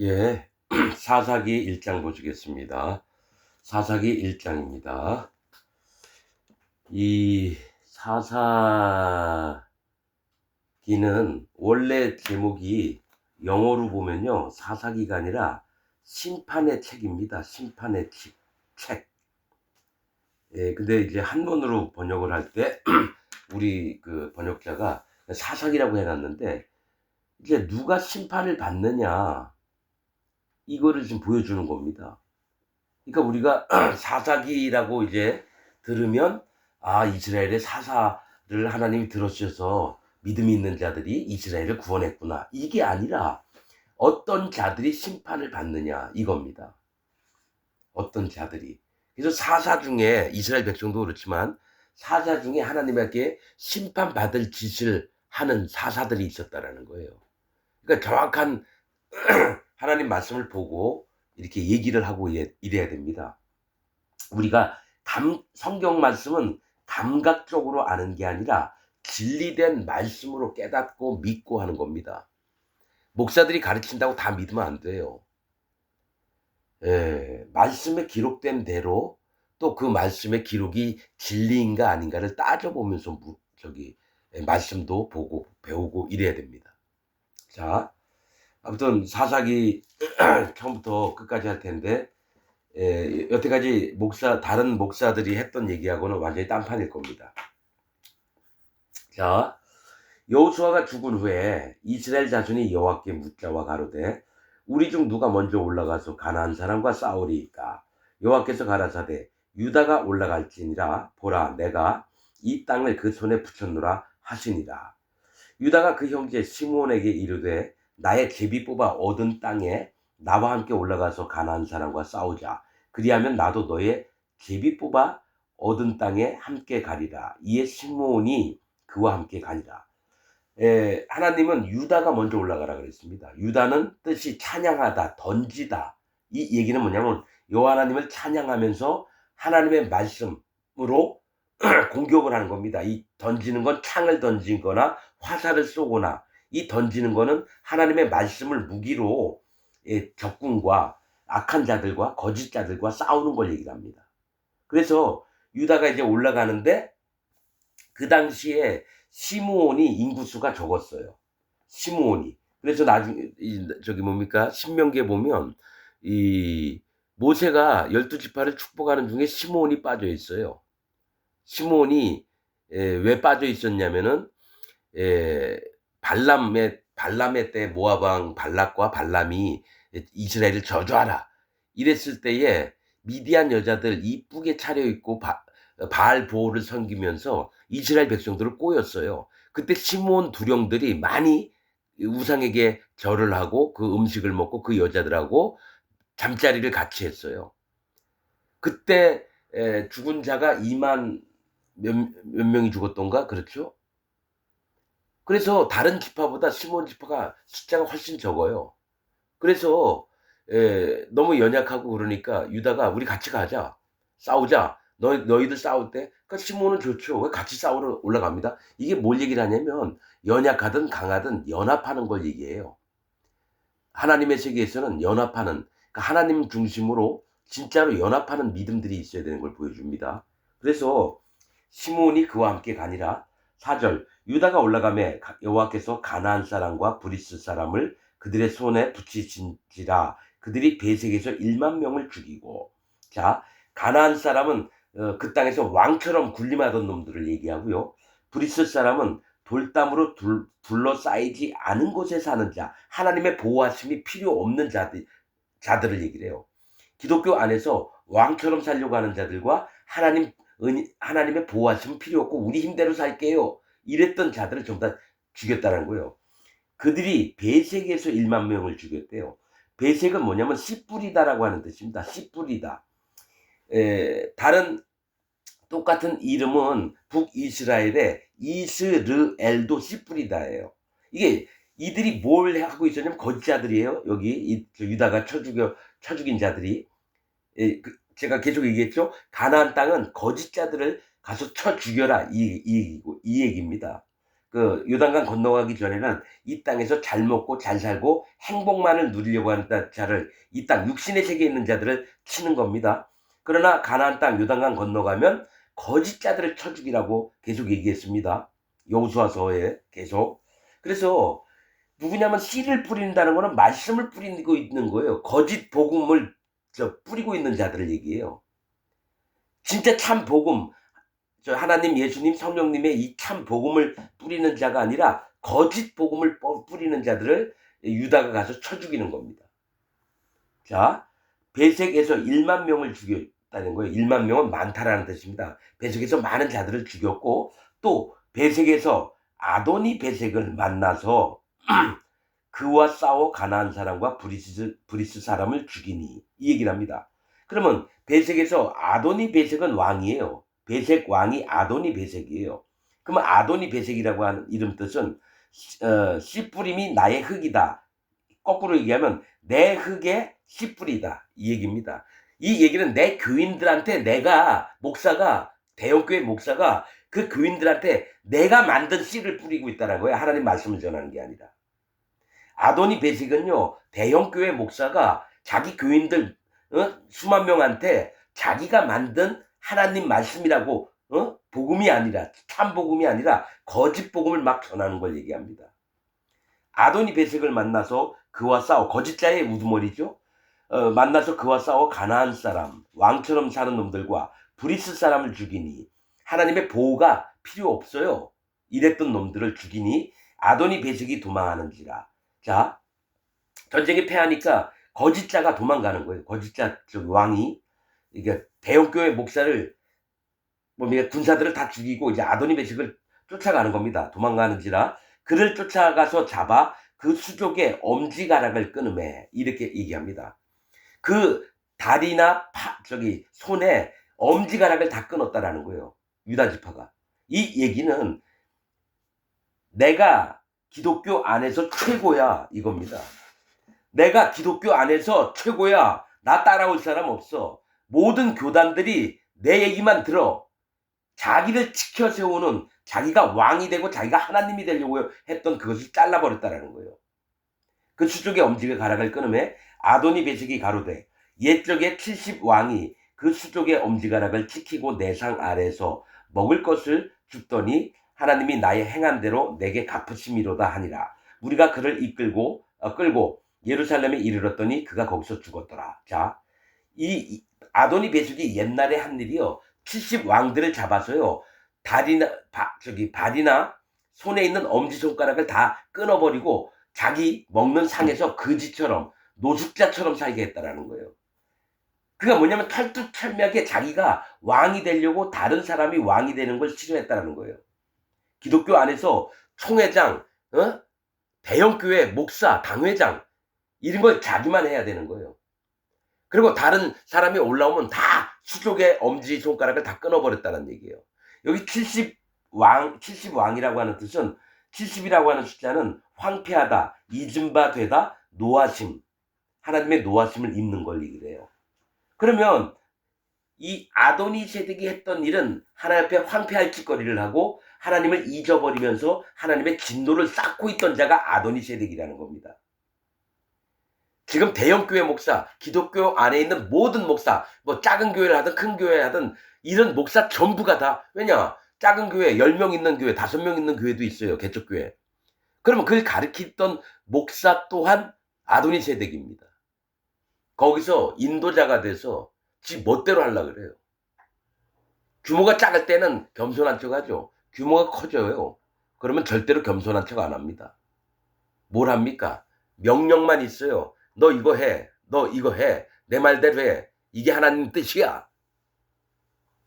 예, 사사기 1장 보시겠습니다. 사사기 1장입니다. 이 사사기는 원래 제목이 영어로 보면요, 사사기가 아니라 심판의 책입니다. 심판의 책. 예, 근데 이제 한문으로 번역을 할 때 우리 그 번역자가 사사기라고 해놨는데, 이제 누가 심판을 받느냐 이거를 지금 보여주는 겁니다. 그러니까 우리가 사사기라고 이제 들으면 이스라엘의 사사를 하나님이 들어주셔서 믿음이 있는 자들이 이스라엘을 구원했구나. 이게 아니라 어떤 자들이 심판을 받느냐 이겁니다. 어떤 자들이. 그래서 사사 중에 이스라엘 백성도 그렇지만 사사 중에 하나님에게 심판받을 짓을 하는 사사들이 있었다라는 거예요. 그러니까 정확한 하나님 말씀을 보고 이렇게 얘기를 하고 이래야 됩니다. 우리가 성경 말씀은 감각적으로 아는 게 아니라 진리된 말씀으로 깨닫고 믿고 하는 겁니다. 목사들이 가르친다고 다 믿으면 안 돼요. 예, 말씀에 기록된 대로 또 그 말씀의 기록이 진리인가 아닌가를 따져보면서 말씀도 보고 배우고 이래야 됩니다. 자, 아무튼 사사기 처음부터 끝까지 할 텐데, 여태까지 다른 목사들이 했던 얘기하고는 완전히 딴판일 겁니다. 자, 여호수아가 죽은 후에 이스라엘 자손이 여호와께 묻자와 가로되 우리 중 누가 먼저 올라가서 가나안 사람과 싸우리이까. 여호와께서 가라사대 유다가 올라갈지니라. 보라, 내가 이 땅을 그 손에 붙였노라 하시니라. 유다가 그 형제 시므온에게 이르되 나의 제비 뽑아 얻은 땅에 나와 함께 올라가서 가나안 사람과 싸우자. 그리하면 나도 너의 제비 뽑아 얻은 땅에 함께 가리라. 이에 시므온이 그와 함께 가니라. 하나님은 유다가 먼저 올라가라 그랬습니다. 유다는 뜻이 찬양하다, 던지다. 이 얘기는 뭐냐면 여호와 하나님을 찬양하면서 하나님의 말씀으로 공격을 하는 겁니다. 이 던지는 건 창을 던지거나 화살을 쏘거나, 이 던지는 거는 하나님의 말씀을 무기로 적군과 악한 자들과 거짓 자들과 싸우는 걸 얘기를 합니다. 그래서 유다가 이제 올라가는데 그 당시에 시므온이 인구수가 적었어요. 시므온이. 그래서 나중에 신명기에 보면 이 모세가 12지파를 축복하는 중에 시므온이 빠져 있어요. 시므온이 왜 빠져 있었냐면은 발람의 때 모압 왕 발락과 발람이 이스라엘을 저주하라 이랬을 때에 미디안 여자들 이쁘게 차려입고 바알 보호를 섬기면서 이스라엘 백성들을 꼬였어요. 그때 시므온 두령들이 많이 우상에게 절을 하고 그 음식을 먹고 그 여자들하고 잠자리를 같이 했어요. 그때 죽은 자가 2만 몇 명이 죽었던가 그렇죠? 그래서 다른 지파보다 시므온 지파가 숫자가 훨씬 적어요. 그래서 너무 연약하고 그러니까 유다가 우리 같이 가자. 싸우자. 너희들 싸울 때. 그러니까 시므온은 좋죠. 왜 같이 싸우러 올라갑니다. 이게 뭘 얘기를 하냐면 연약하든 강하든 연합하는 걸 얘기해요. 하나님의 세계에서는 연합하는, 그러니까 하나님 중심으로 진짜로 연합하는 믿음들이 있어야 되는 걸 보여줍니다. 그래서 시므온이 그와 함께 가니라. 4절 유다가 올라가매 여호와께서 가나안 사람과 브리스 사람을 그들의 손에 붙이신지라. 그들이 베색에서 1만 명을 죽이고. 자, 가나안 사람은 그 땅에서 왕처럼 군림하던 놈들을 얘기하고요. 브리스 사람은 돌담으로 둘러싸이지 않은 곳에 사는 자, 하나님의 보호하심이 필요 없는 자들을 얘기를 해요. 기독교 안에서 왕처럼 살려고 하는 자들과 하나님의 보호하심은 필요 없고 우리 힘대로 살게요 이랬던 자들을 전부 다 죽였다는 거예요. 그들이 베색에서 1만 명을 죽였대요. 베색은 뭐냐면 씨 뿌리다라고 하는 뜻입니다. 씨 뿌리다. 다른 똑같은 이름은 북이스라엘의 이스르엘도 씨 뿌리다예요. 이게 이들이 뭘 하고 있었냐면 거짓자들이에요. 여기 유다가 쳐 죽인 자들이. 제가 계속 얘기했죠. 가나안 땅은 거짓자들을 가서 쳐 죽여라 이 얘기입니다. 그 요단강 건너가기 전에는 이 땅에서 잘 먹고 잘 살고 행복만을 누리려고 하는 자를, 이 땅 육신의 세계에 있는 자들을 치는 겁니다. 그러나 가나안 땅 요단강 건너가면 거짓 자들을 쳐 죽이라고 계속 얘기했습니다. 여호수아서에 계속. 그래서 누구냐면 씨를 뿌린다는 거는 말씀을 뿌리고 있는 거예요. 거짓 복음을 뿌리고 있는 자들을 얘기해요. 진짜 참 복음, 하나님, 예수님, 성령님의 이 참 복음을 뿌리는 자가 아니라 거짓 복음을 뿌리는 자들을 유다가 가서 쳐 죽이는 겁니다. 자, 베색에서 1만 명을 죽였다는 거예요. 1만 명은 많다라는 뜻입니다. 베색에서 많은 자들을 죽였고, 또 베색에서 아도니 베색을 만나서 그와 싸워 가나안 사람과 브리스 사람을 죽이니, 이 얘기를 합니다. 그러면 베색에서 아도니 베색은 왕이에요. 베색 왕이 아도니 베색이에요. 그러면 아도니 베색이라고 하는 이름 뜻은 씨 뿌림이 나의 흙이다. 거꾸로 얘기하면 내 흙의 씨 뿌리다, 이 얘기입니다. 이 얘기는 내 교인들한테, 내가 목사가, 대형교회 목사가 그 교인들한테 내가 만든 씨를 뿌리고 있다는 거예요. 하나님 말씀을 전하는 게 아니라. 아도니 베색은요, 대형교회 목사가 자기 교인들 수만 명한테 자기가 만든 하나님 말씀이라고, 복음이 아니라, 참 복음이 아니라 거짓 복음을 막 전하는 걸 얘기합니다. 아도니 베색을 만나서 그와 싸워, 거짓자의 우두머리죠. 만나서 그와 싸워 가나안 사람, 왕처럼 사는 놈들과 브리스 사람을 죽이니, 하나님의 보호가 필요 없어요. 이랬던 놈들을 죽이니 아도니 베색이 도망하는지라. 자, 전쟁에 패하니까 거짓자가 도망가는 거예요. 거짓자 왕이, 이게 대형교회 목사를, 군사들을 다 죽이고 이제 아도니 베색을 쫓아가는 겁니다. 도망가는지라. 그를 쫓아가서 잡아 그 수족의 엄지가락을 끊음에, 이렇게 얘기합니다. 그 다리나 손에 엄지가락을 다 끊었다라는 거예요. 유다 지파가. 이 얘기는 내가 기독교 안에서 최고야, 이겁니다. 내가 기독교 안에서 최고야. 나 따라올 사람 없어. 모든 교단들이 내 얘기만 들어. 자기를 지켜 세우는, 자기가 왕이 되고 자기가 하나님이 되려고 했던 그것을 잘라버렸다라는 거예요. 그 수족의 엄지가 가락을 끊음에 아도니 베색이 가로되, 옛적에 70왕이 그 수족의 엄지가락을 지키고 내 상 아래에서 먹을 것을 줍더니 하나님이 나의 행한 대로 내게 갚으심이로다 하니라. 우리가 그를 끌고 예루살렘에 이르렀더니 그가 거기서 죽었더라. 자, 이 아도니 베색이 옛날에 한 일이요, 70왕들을 잡아서요, 발이나 손에 있는 엄지손가락을 다 끊어버리고 자기 먹는 상에서 거지처럼, 노숙자처럼 살게 했다라는 거예요. 그게 뭐냐면 털뚝털미하게 자기가 왕이 되려고 다른 사람이 왕이 되는 걸 싫어했다라는 거예요. 기독교 안에서 총회장, 대형교회 목사, 당회장, 이런 걸 자기만 해야 되는 거예요. 그리고 다른 사람이 올라오면 다 수족의 엄지손가락을 다 끊어버렸다는 얘기예요. 여기 70왕이라고 하는 뜻은, 70이라고 하는 숫자는 황폐하다, 잊은 바 되다, 노하심, 하나님의 노하심을 입는 걸 얘기를 해요. 그러면 이 아도니 세덱이 했던 일은 하나님 앞에 황폐할 짓거리를 하고 하나님을 잊어버리면서 하나님의 진노를 쌓고 있던 자가 아도니 세덱이라는 겁니다. 지금 대형교회 목사, 기독교 안에 있는 모든 목사, 작은 교회를 하든 큰 교회를 하든 이런 목사 전부가 다, 왜냐, 작은 교회 10명 있는 교회, 5명 있는 교회도 있어요. 개척교회. 그러면 그걸 가르치던 목사 또한 아도니 세덱입니다. 거기서 인도자가 돼서 지 멋대로 하려고 그래요. 규모가 작을 때는 겸손한 척 하죠. 규모가 커져요. 그러면 절대로 겸손한 척 안 합니다. 뭘 합니까? 명령만 있어요. 너 이거 해. 너 이거 해. 내 말대로 해. 이게 하나님 뜻이야.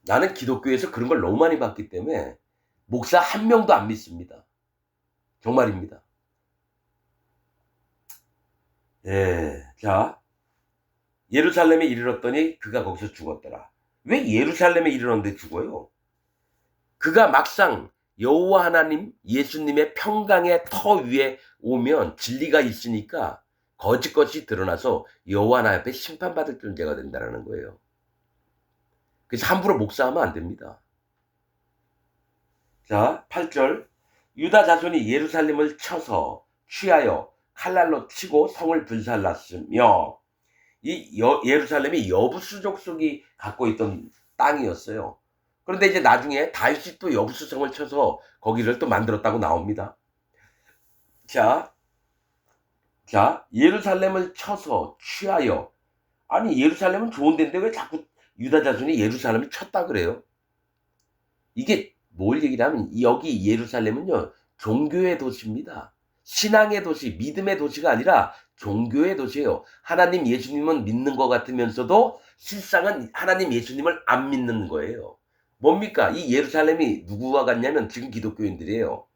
나는 기독교에서 그런 걸 너무 많이 봤기 때문에 목사 한 명도 안 믿습니다. 정말입니다. 예, 자, 예루살렘에 이르렀더니 그가 거기서 죽었더라. 왜 예루살렘에 이르렀는데 죽어요? 그가 막상 여호와 하나님, 예수님의 평강의 터 위에 오면 진리가 있으니까 거짓것이 드러나서 여호와 하나님 앞에 심판받을 존재가 된다는 거예요. 그래서 함부로 목사하면 안 됩니다. 자, 8절. 유다 자손이 예루살렘을 쳐서 취하여 칼날로 치고 성을 불살랐으며 이 예루살렘이 여부수 족속이 갖고 있던 땅이었어요. 그런데 이제 나중에 다윗이 또 여부수성을 쳐서 거기를 또 만들었다고 나옵니다. 자, 예루살렘을 쳐서 취하여. 아니, 예루살렘은 좋은 데인데 왜 자꾸 유다 자손이 예루살렘을 쳤다 그래요? 이게 뭘 얘기를 하면 여기 예루살렘은요, 종교의 도시입니다. 신앙의 도시, 믿음의 도시가 아니라 종교의 도시예요. 하나님 예수님은 믿는 것 같으면서도 실상은 하나님 예수님을 안 믿는 거예요. 뭡니까? 이 예루살렘이 누구와 같냐면 지금 기독교인들이에요.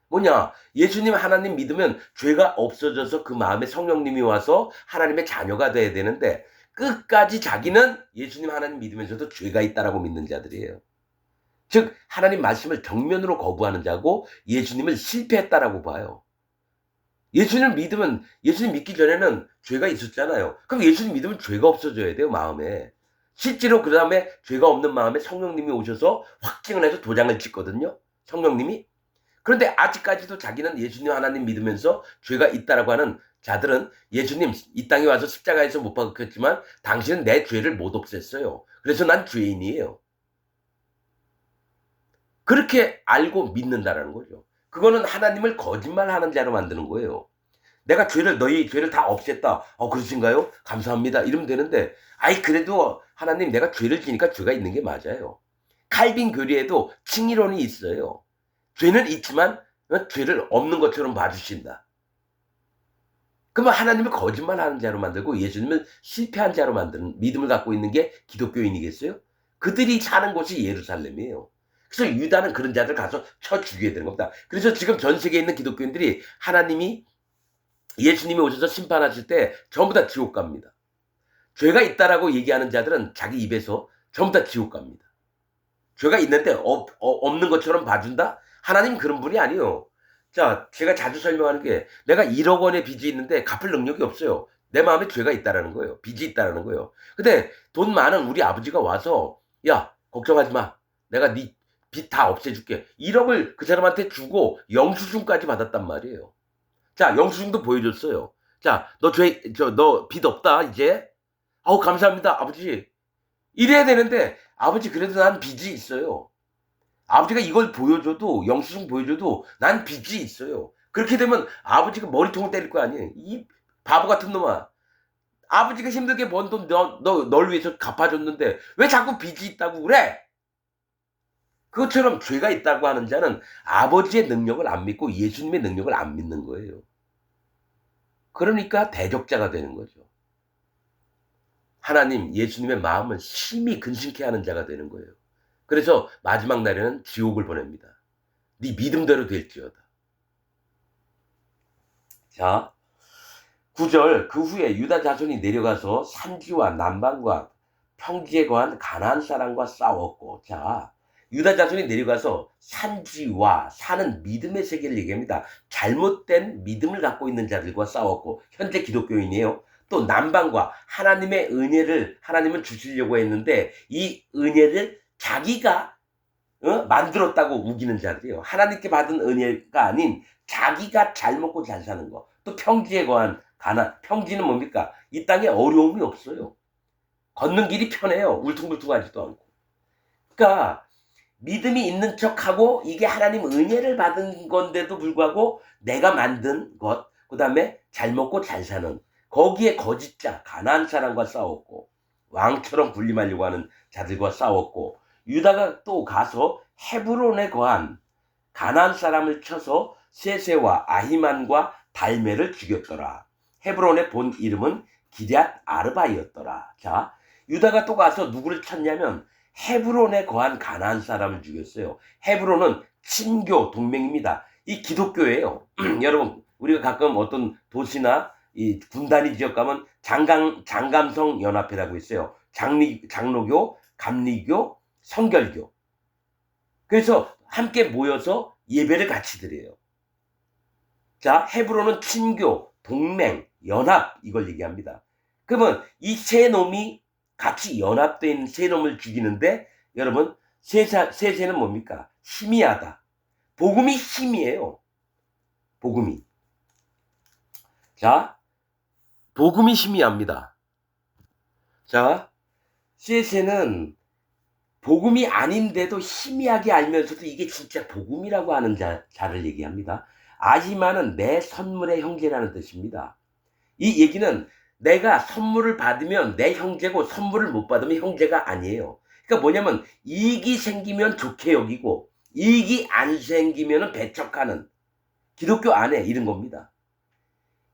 뭐냐? 예수님 하나님 믿으면 죄가 없어져서 그 마음에 성령님이 와서 하나님의 자녀가 돼야 되는데 끝까지 자기는 예수님 하나님 믿으면서도 죄가 있다라고 믿는 자들이에요. 즉 하나님 말씀을 정면으로 거부하는 자고 예수님을 실패했다라고 봐요. 예수님을 믿으면, 예수님 믿기 전에는 죄가 있었잖아요. 그럼 예수님 믿으면 죄가 없어져야 돼요, 마음에. 실제로 그 다음에 죄가 없는 마음에 성령님이 오셔서 확증을 해서 도장을 찍거든요, 성령님이. 그런데 아직까지도 자기는 예수님 하나님 믿으면서 죄가 있다라고 하는 자들은, 예수님 이 땅에 와서 십자가에서 못 박혔지만 당신은 내 죄를 못 없앴어요. 그래서 난 죄인이에요. 그렇게 알고 믿는다라는 거죠. 그거는 하나님을 거짓말하는 자로 만드는 거예요. 내가 너희 죄를 다 없앴다. 그러신가요? 감사합니다. 이러면 되는데, 아이 그래도 하나님 내가 죄를 지니까 죄가 있는 게 맞아요. 칼빈 교리에도 칭의론이 있어요. 죄는 있지만 죄를 없는 것처럼 봐주신다. 그러면 하나님을 거짓말하는 자로 만들고 예수님을 실패한 자로 만드는 믿음을 갖고 있는 게 기독교인이겠어요? 그들이 사는 곳이 예루살렘이에요. 그래서 유다는 그런 자들 가서 쳐 죽여야 되는 겁니다. 그래서 지금 전 세계에 있는 기독교인들이 하나님이 예수님이 오셔서 심판하실 때 전부 다 지옥 갑니다. 죄가 있다라고 얘기하는 자들은 자기 입에서 전부 다 지옥 갑니다. 죄가 있는데 없는 것처럼 봐준다? 하나님 그런 분이 아니에요. 자, 제가 자주 설명하는 게 내가 1억 원의 빚이 있는데 갚을 능력이 없어요. 내 마음에 죄가 있다라는 거예요. 빚이 있다라는 거예요. 근데 돈 많은 우리 아버지가 와서 야, 걱정하지 마. 내가 네 빚 다 없애줄게. 1억을 그 사람한테 주고 영수증까지 받았단 말이에요. 자, 영수증도 보여줬어요. 자, 너 빚 없다, 이제. 감사합니다, 아버지. 이래야 되는데, 아버지, 그래도 난 빚이 있어요. 아버지가 이걸 보여줘도, 영수증 보여줘도, 난 빚이 있어요. 그렇게 되면 아버지가 머리통을 때릴 거 아니에요. 이 바보 같은 놈아. 아버지가 힘들게 번 돈 널 위해서 갚아줬는데, 왜 자꾸 빚이 있다고 그래? 그것처럼 죄가 있다고 하는 자는 아버지의 능력을 안 믿고 예수님의 능력을 안 믿는 거예요. 그러니까 대적자가 되는 거죠. 하나님, 예수님의 마음을 심히 근심케 하는 자가 되는 거예요. 그래서 마지막 날에는 지옥을 보냅니다. 네 믿음대로 될지어다. 자, 9절, 그 후에 유다 자손이 내려가서 산지와 남방과 평지에 거한 가나안 사람과 싸웠고. 자, 유다 자손이 내려가서 산지와, 산은 믿음의 세계를 얘기합니다. 잘못된 믿음을 갖고 있는 자들과 싸웠고, 현재 기독교인이에요. 또 남방과 하나님의 은혜를 하나님은 주시려고 했는데 이 은혜를 자기가 만들었다고 우기는 자들이에요. 하나님께 받은 은혜가 아닌 자기가 잘 먹고 잘 사는 거. 또 평지에 거한 가나안. 평지는 뭡니까? 이 땅에 어려움이 없어요. 걷는 길이 편해요. 울퉁불퉁하지도 않고. 그러니까 믿음이 있는 척하고 이게 하나님 은혜를 받은 건데도 불구하고 내가 만든 것, 그 다음에 잘 먹고 잘 사는, 거기에 거짓자 가나안 사람과 싸웠고, 왕처럼 군림하려고 하는 자들과 싸웠고, 유다가 또 가서 헤브론에 거한 가나안 사람을 쳐서 세세와 아히만과 달메를 죽였더라. 헤브론의 본 이름은 기럇 아르바이었더라. 자, 유다가 또 가서 누구를 쳤냐면 헤브론에 거한 가나안 사람을 죽였어요. 헤브론은 친교 동맹입니다. 이 기독교예요. 여러분, 우리가 가끔 어떤 도시나 이 군단위 지역 가면 장감성 연합회라고 있어요. 장로교, 감리교, 성결교. 그래서 함께 모여서 예배를 같이 드려요. 자, 헤브론은 친교, 동맹, 연합, 이걸 얘기합니다. 그러면 이 세 놈이 같이 연합되어 있는 세 놈을 죽이는데, 여러분, 세세는 뭡니까? 희미하다. 복음이 힘이에요. 복음이. 자, 복음이 희미합니다. 자, CS는 복음이 아닌데도 희미하게 알면서도 이게 진짜 복음이라고 하는 자를 얘기합니다. 아히만은 내 선물의 형제라는 뜻입니다. 이 얘기는 내가 선물을 받으면 내 형제고 선물을 못 받으면 형제가 아니에요. 그러니까 뭐냐면 이익이 생기면 좋게 여기고 이익이 안 생기면 배척하는 기독교 안에 이런 겁니다.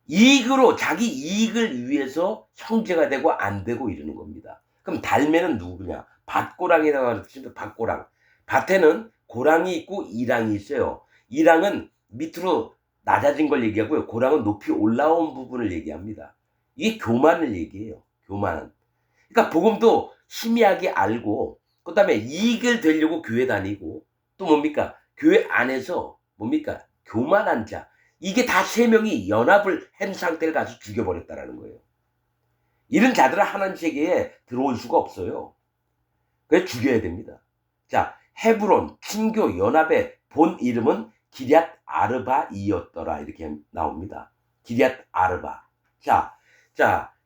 이익으로 자기 이익을 위해서 형제가 되고 안 되고 이러는 겁니다. 그럼 달매는 누구냐? 밭고랑이라고 하는 밭고랑. 밭에는 고랑이 있고 이랑이 있어요. 이랑은 밑으로 낮아진 걸 얘기하고요. 고랑은 높이 올라온 부분을 얘기합니다. 이게 교만을 얘기해요. 교만. 그러니까 복음도 희미하게 알고 그다음에 이익을 되려고 교회 다니고 또 뭡니까? 교회 안에서 뭡니까? 교만한 자. 이게 다 세 명이 연합을 한 상태를 가서 죽여버렸다라는 거예요. 이런 자들은 하나님 세계에 들어올 수가 없어요. 그래서 죽여야 됩니다. 자, 헤브론 친교 연합의 본 이름은 기럇 아르바이었더라 이렇게 나옵니다. 기럇 아르바. 자,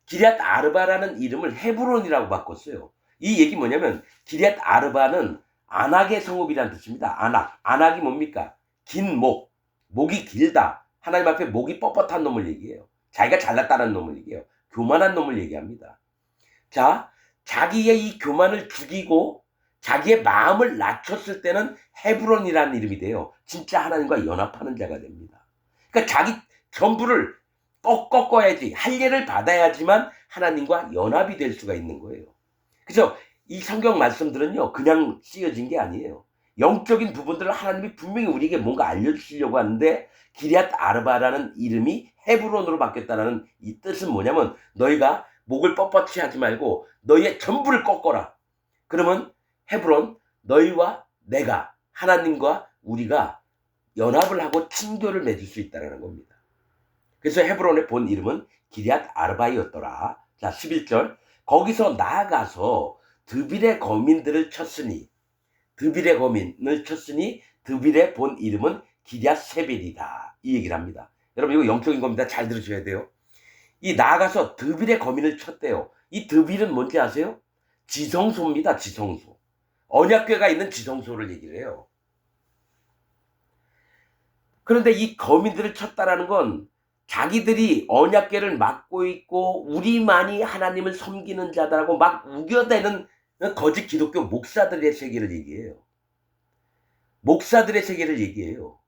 기럇 아르바라는 이름을 헤브론이라고 바꿨어요. 이 얘기 뭐냐면 기럇 아르바는 안악의 성읍이라는 뜻입니다. 안악이 뭡니까? 긴 목, 목이 길다. 하나님 앞에 목이 뻣뻣한 놈을 얘기해요. 자기가 잘났다는 놈을 얘기해요. 교만한 놈을 얘기합니다. 자, 자기의 이 교만을 죽이고 자기의 마음을 낮췄을 때는 헤브론이라는 이름이 돼요. 진짜 하나님과 연합하는 자가 됩니다. 그러니까 자기 전부를 꺾어야지, 할례를 받아야지만 하나님과 연합이 될 수가 있는 거예요. 그래서 이 성경 말씀들은요, 그냥 쓰여진 게 아니에요. 영적인 부분들을 하나님이 분명히 우리에게 뭔가 알려주시려고 하는데 기럇 아르바라는 이름이 헤브론으로 바뀌었다는 이 뜻은 뭐냐면 너희가 목을 뻣뻣이 하지 말고 너희의 전부를 꺾어라. 그러면 헤브론 너희와 내가 하나님과 우리가 연합을 하고 친교를 맺을 수 있다는 겁니다. 그래서 헤브론의 본 이름은 기럇 아르바이었더라. 자, 11절 거기서 나아가서 드빌의 거민들을 쳤으니 드빌의 본 이름은 기럇 세벨이다. 이 얘기를 합니다. 여러분 이거 영적인 겁니다. 잘 들으셔야 돼요. 이 나아가서 드빌의 거민을 쳤대요. 이 드빌은 뭔지 아세요? 지성소입니다. 지성소. 언약궤가 있는 지성소를 얘기를 해요. 그런데 이 거민들을 쳤다라는 건 자기들이 언약궤를 맡고 있고 우리만이 하나님을 섬기는 자다라고 막 우겨대는 거짓 기독교 목사들의 세계를 얘기해요. 목사들의 세계를 얘기해요.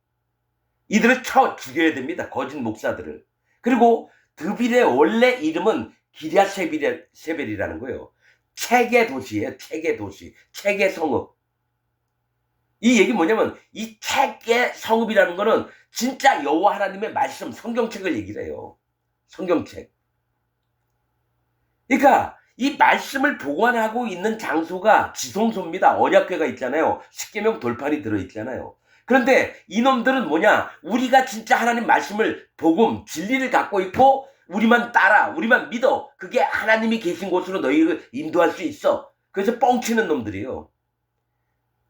이들을 쳐 죽여야 됩니다. 거짓 목사들을. 그리고 드빌의 원래 이름은 기럇 세벨이라는 거예요. 책의 도시예요. 책의 도시. 책의 성읍. 이 얘기 뭐냐면 이 책의 성읍이라는 거는 진짜 여호와 하나님의 말씀 성경책을 얘기를 해요. 성경책. 그러니까 이 말씀을 보관하고 있는 장소가 지성소입니다. 언약궤가 있잖아요. 십계명 돌판이 들어있잖아요. 그런데 이놈들은 뭐냐? 우리가 진짜 하나님 말씀을 복음, 진리를 갖고 있고 우리만 따라, 우리만 믿어. 그게 하나님이 계신 곳으로 너희를 인도할 수 있어. 그래서 뻥치는 놈들이에요.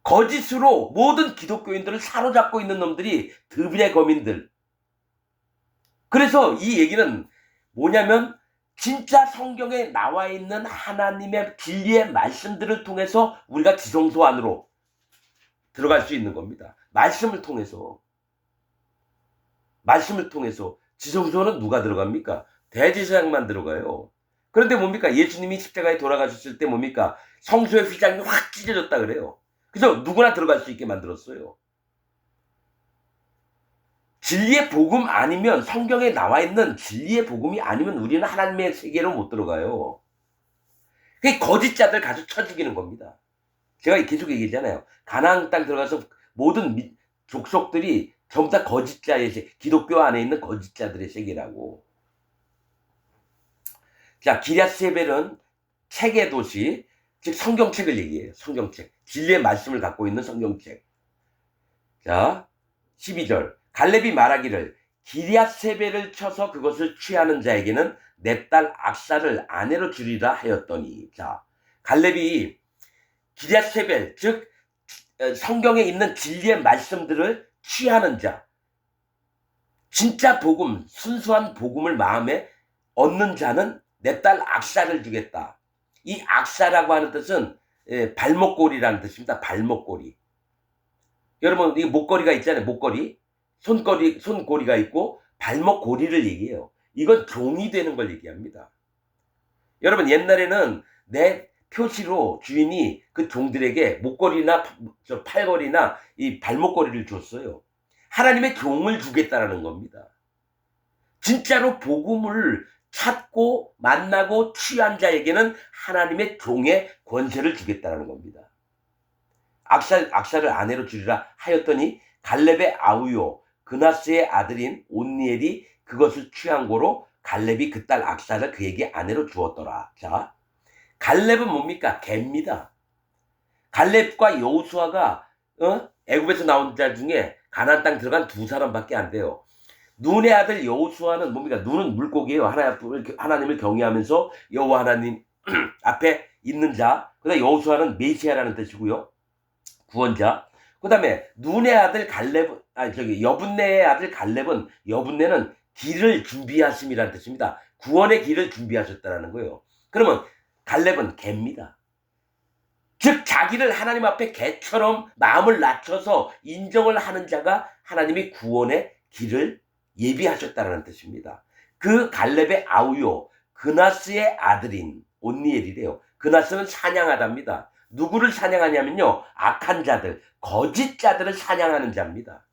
거짓으로 모든 기독교인들을 사로잡고 있는 놈들이 드빌의 거민들. 그래서 이 얘기는 뭐냐면 진짜 성경에 나와 있는 하나님의 진리의 말씀들을 통해서 우리가 지성소 안으로 들어갈 수 있는 겁니다. 말씀을 통해서 지성소는 누가 들어갑니까? 대제사장만 들어가요. 그런데 뭡니까? 예수님이 십자가에 돌아가셨을 때 뭡니까? 성소의 휘장이 확 찢어졌다 그래요. 그래서 누구나 들어갈 수 있게 만들었어요. 진리의 복음 아니면 성경에 나와 있는 진리의 복음이 아니면 우리는 하나님의 세계로 못 들어가요. 그게 거짓자들 가서 쳐 죽이는 겁니다. 제가 계속 얘기했잖아요. 가나안 땅 들어가서 모든 족속들이 전부 다 거짓자의 세계, 기독교 안에 있는 거짓자들의 세계라고. 자, 기럇 세벨은 책의 도시, 즉 성경책을 얘기해요. 성경책. 진리의 말씀을 갖고 있는 성경책. 자, 12절. 갈렙이 말하기를 기럇 세벨을 쳐서 그것을 취하는 자에게는 내 딸 악사를 아내로 주리라 하였더니. 자, 갈렙이 기럇 세벨, 즉 성경에 있는 진리의 말씀들을 취하는 자, 진짜 복음, 순수한 복음을 마음에 얻는 자는 내 딸 악사를 주겠다. 이 악사라고 하는 뜻은 발목걸이라는 뜻입니다. 발목걸이. 여러분, 이 목걸이가 있잖아요. 목걸이. 손고리가 있고 발목고리를 얘기해요. 이건 종이 되는 걸 얘기합니다. 여러분, 옛날에는 내 표시로 주인이 그 종들에게 목걸이나 팔걸이나 이 발목걸이를 줬어요. 하나님의 종을 주겠다라는 겁니다. 진짜로 복음을 찾고 만나고 취한 자에게는 하나님의 종의 권세를 주겠다는 겁니다. 악사를 아내로 주리라 하였더니 갈렙의 아우요 그나스의 아들인 온니엘이 그것을 취한 고로 갈렙이 그 딸 악사를 그에게 아내로 주었더라. 자, 갈렙은 뭡니까? 개입니다. 갈렙과 여호수아가 애굽에서 나온 자 중에 가나안 땅 들어간 두 사람밖에 안 돼요. 눈의 아들 여호수아는 뭡니까? 눈은 물고기예요. 하나님을 경외하면서 여호와 하나님 앞에 있는 자. 그다음에 여호수아는 메시아라는 뜻이고요. 구원자. 그다음에 눈의 아들 갈렙, 여분네의 아들 갈렙은, 여분네는 길을 준비하심이라는 뜻입니다. 구원의 길을 준비하셨다는 거예요. 그러면 갈렙은 개입니다. 즉 자기를 하나님 앞에 개처럼 마음을 낮춰서 인정을 하는 자가 하나님이 구원의 길을 예비하셨다는 뜻입니다. 그 갈렙의 아우요 그나스의 아들인 온니엘이래요. 그나스는 사냥하답니다. 누구를 사냥하냐면요, 악한 자들, 거짓 자들을 사냥하는 자입니다.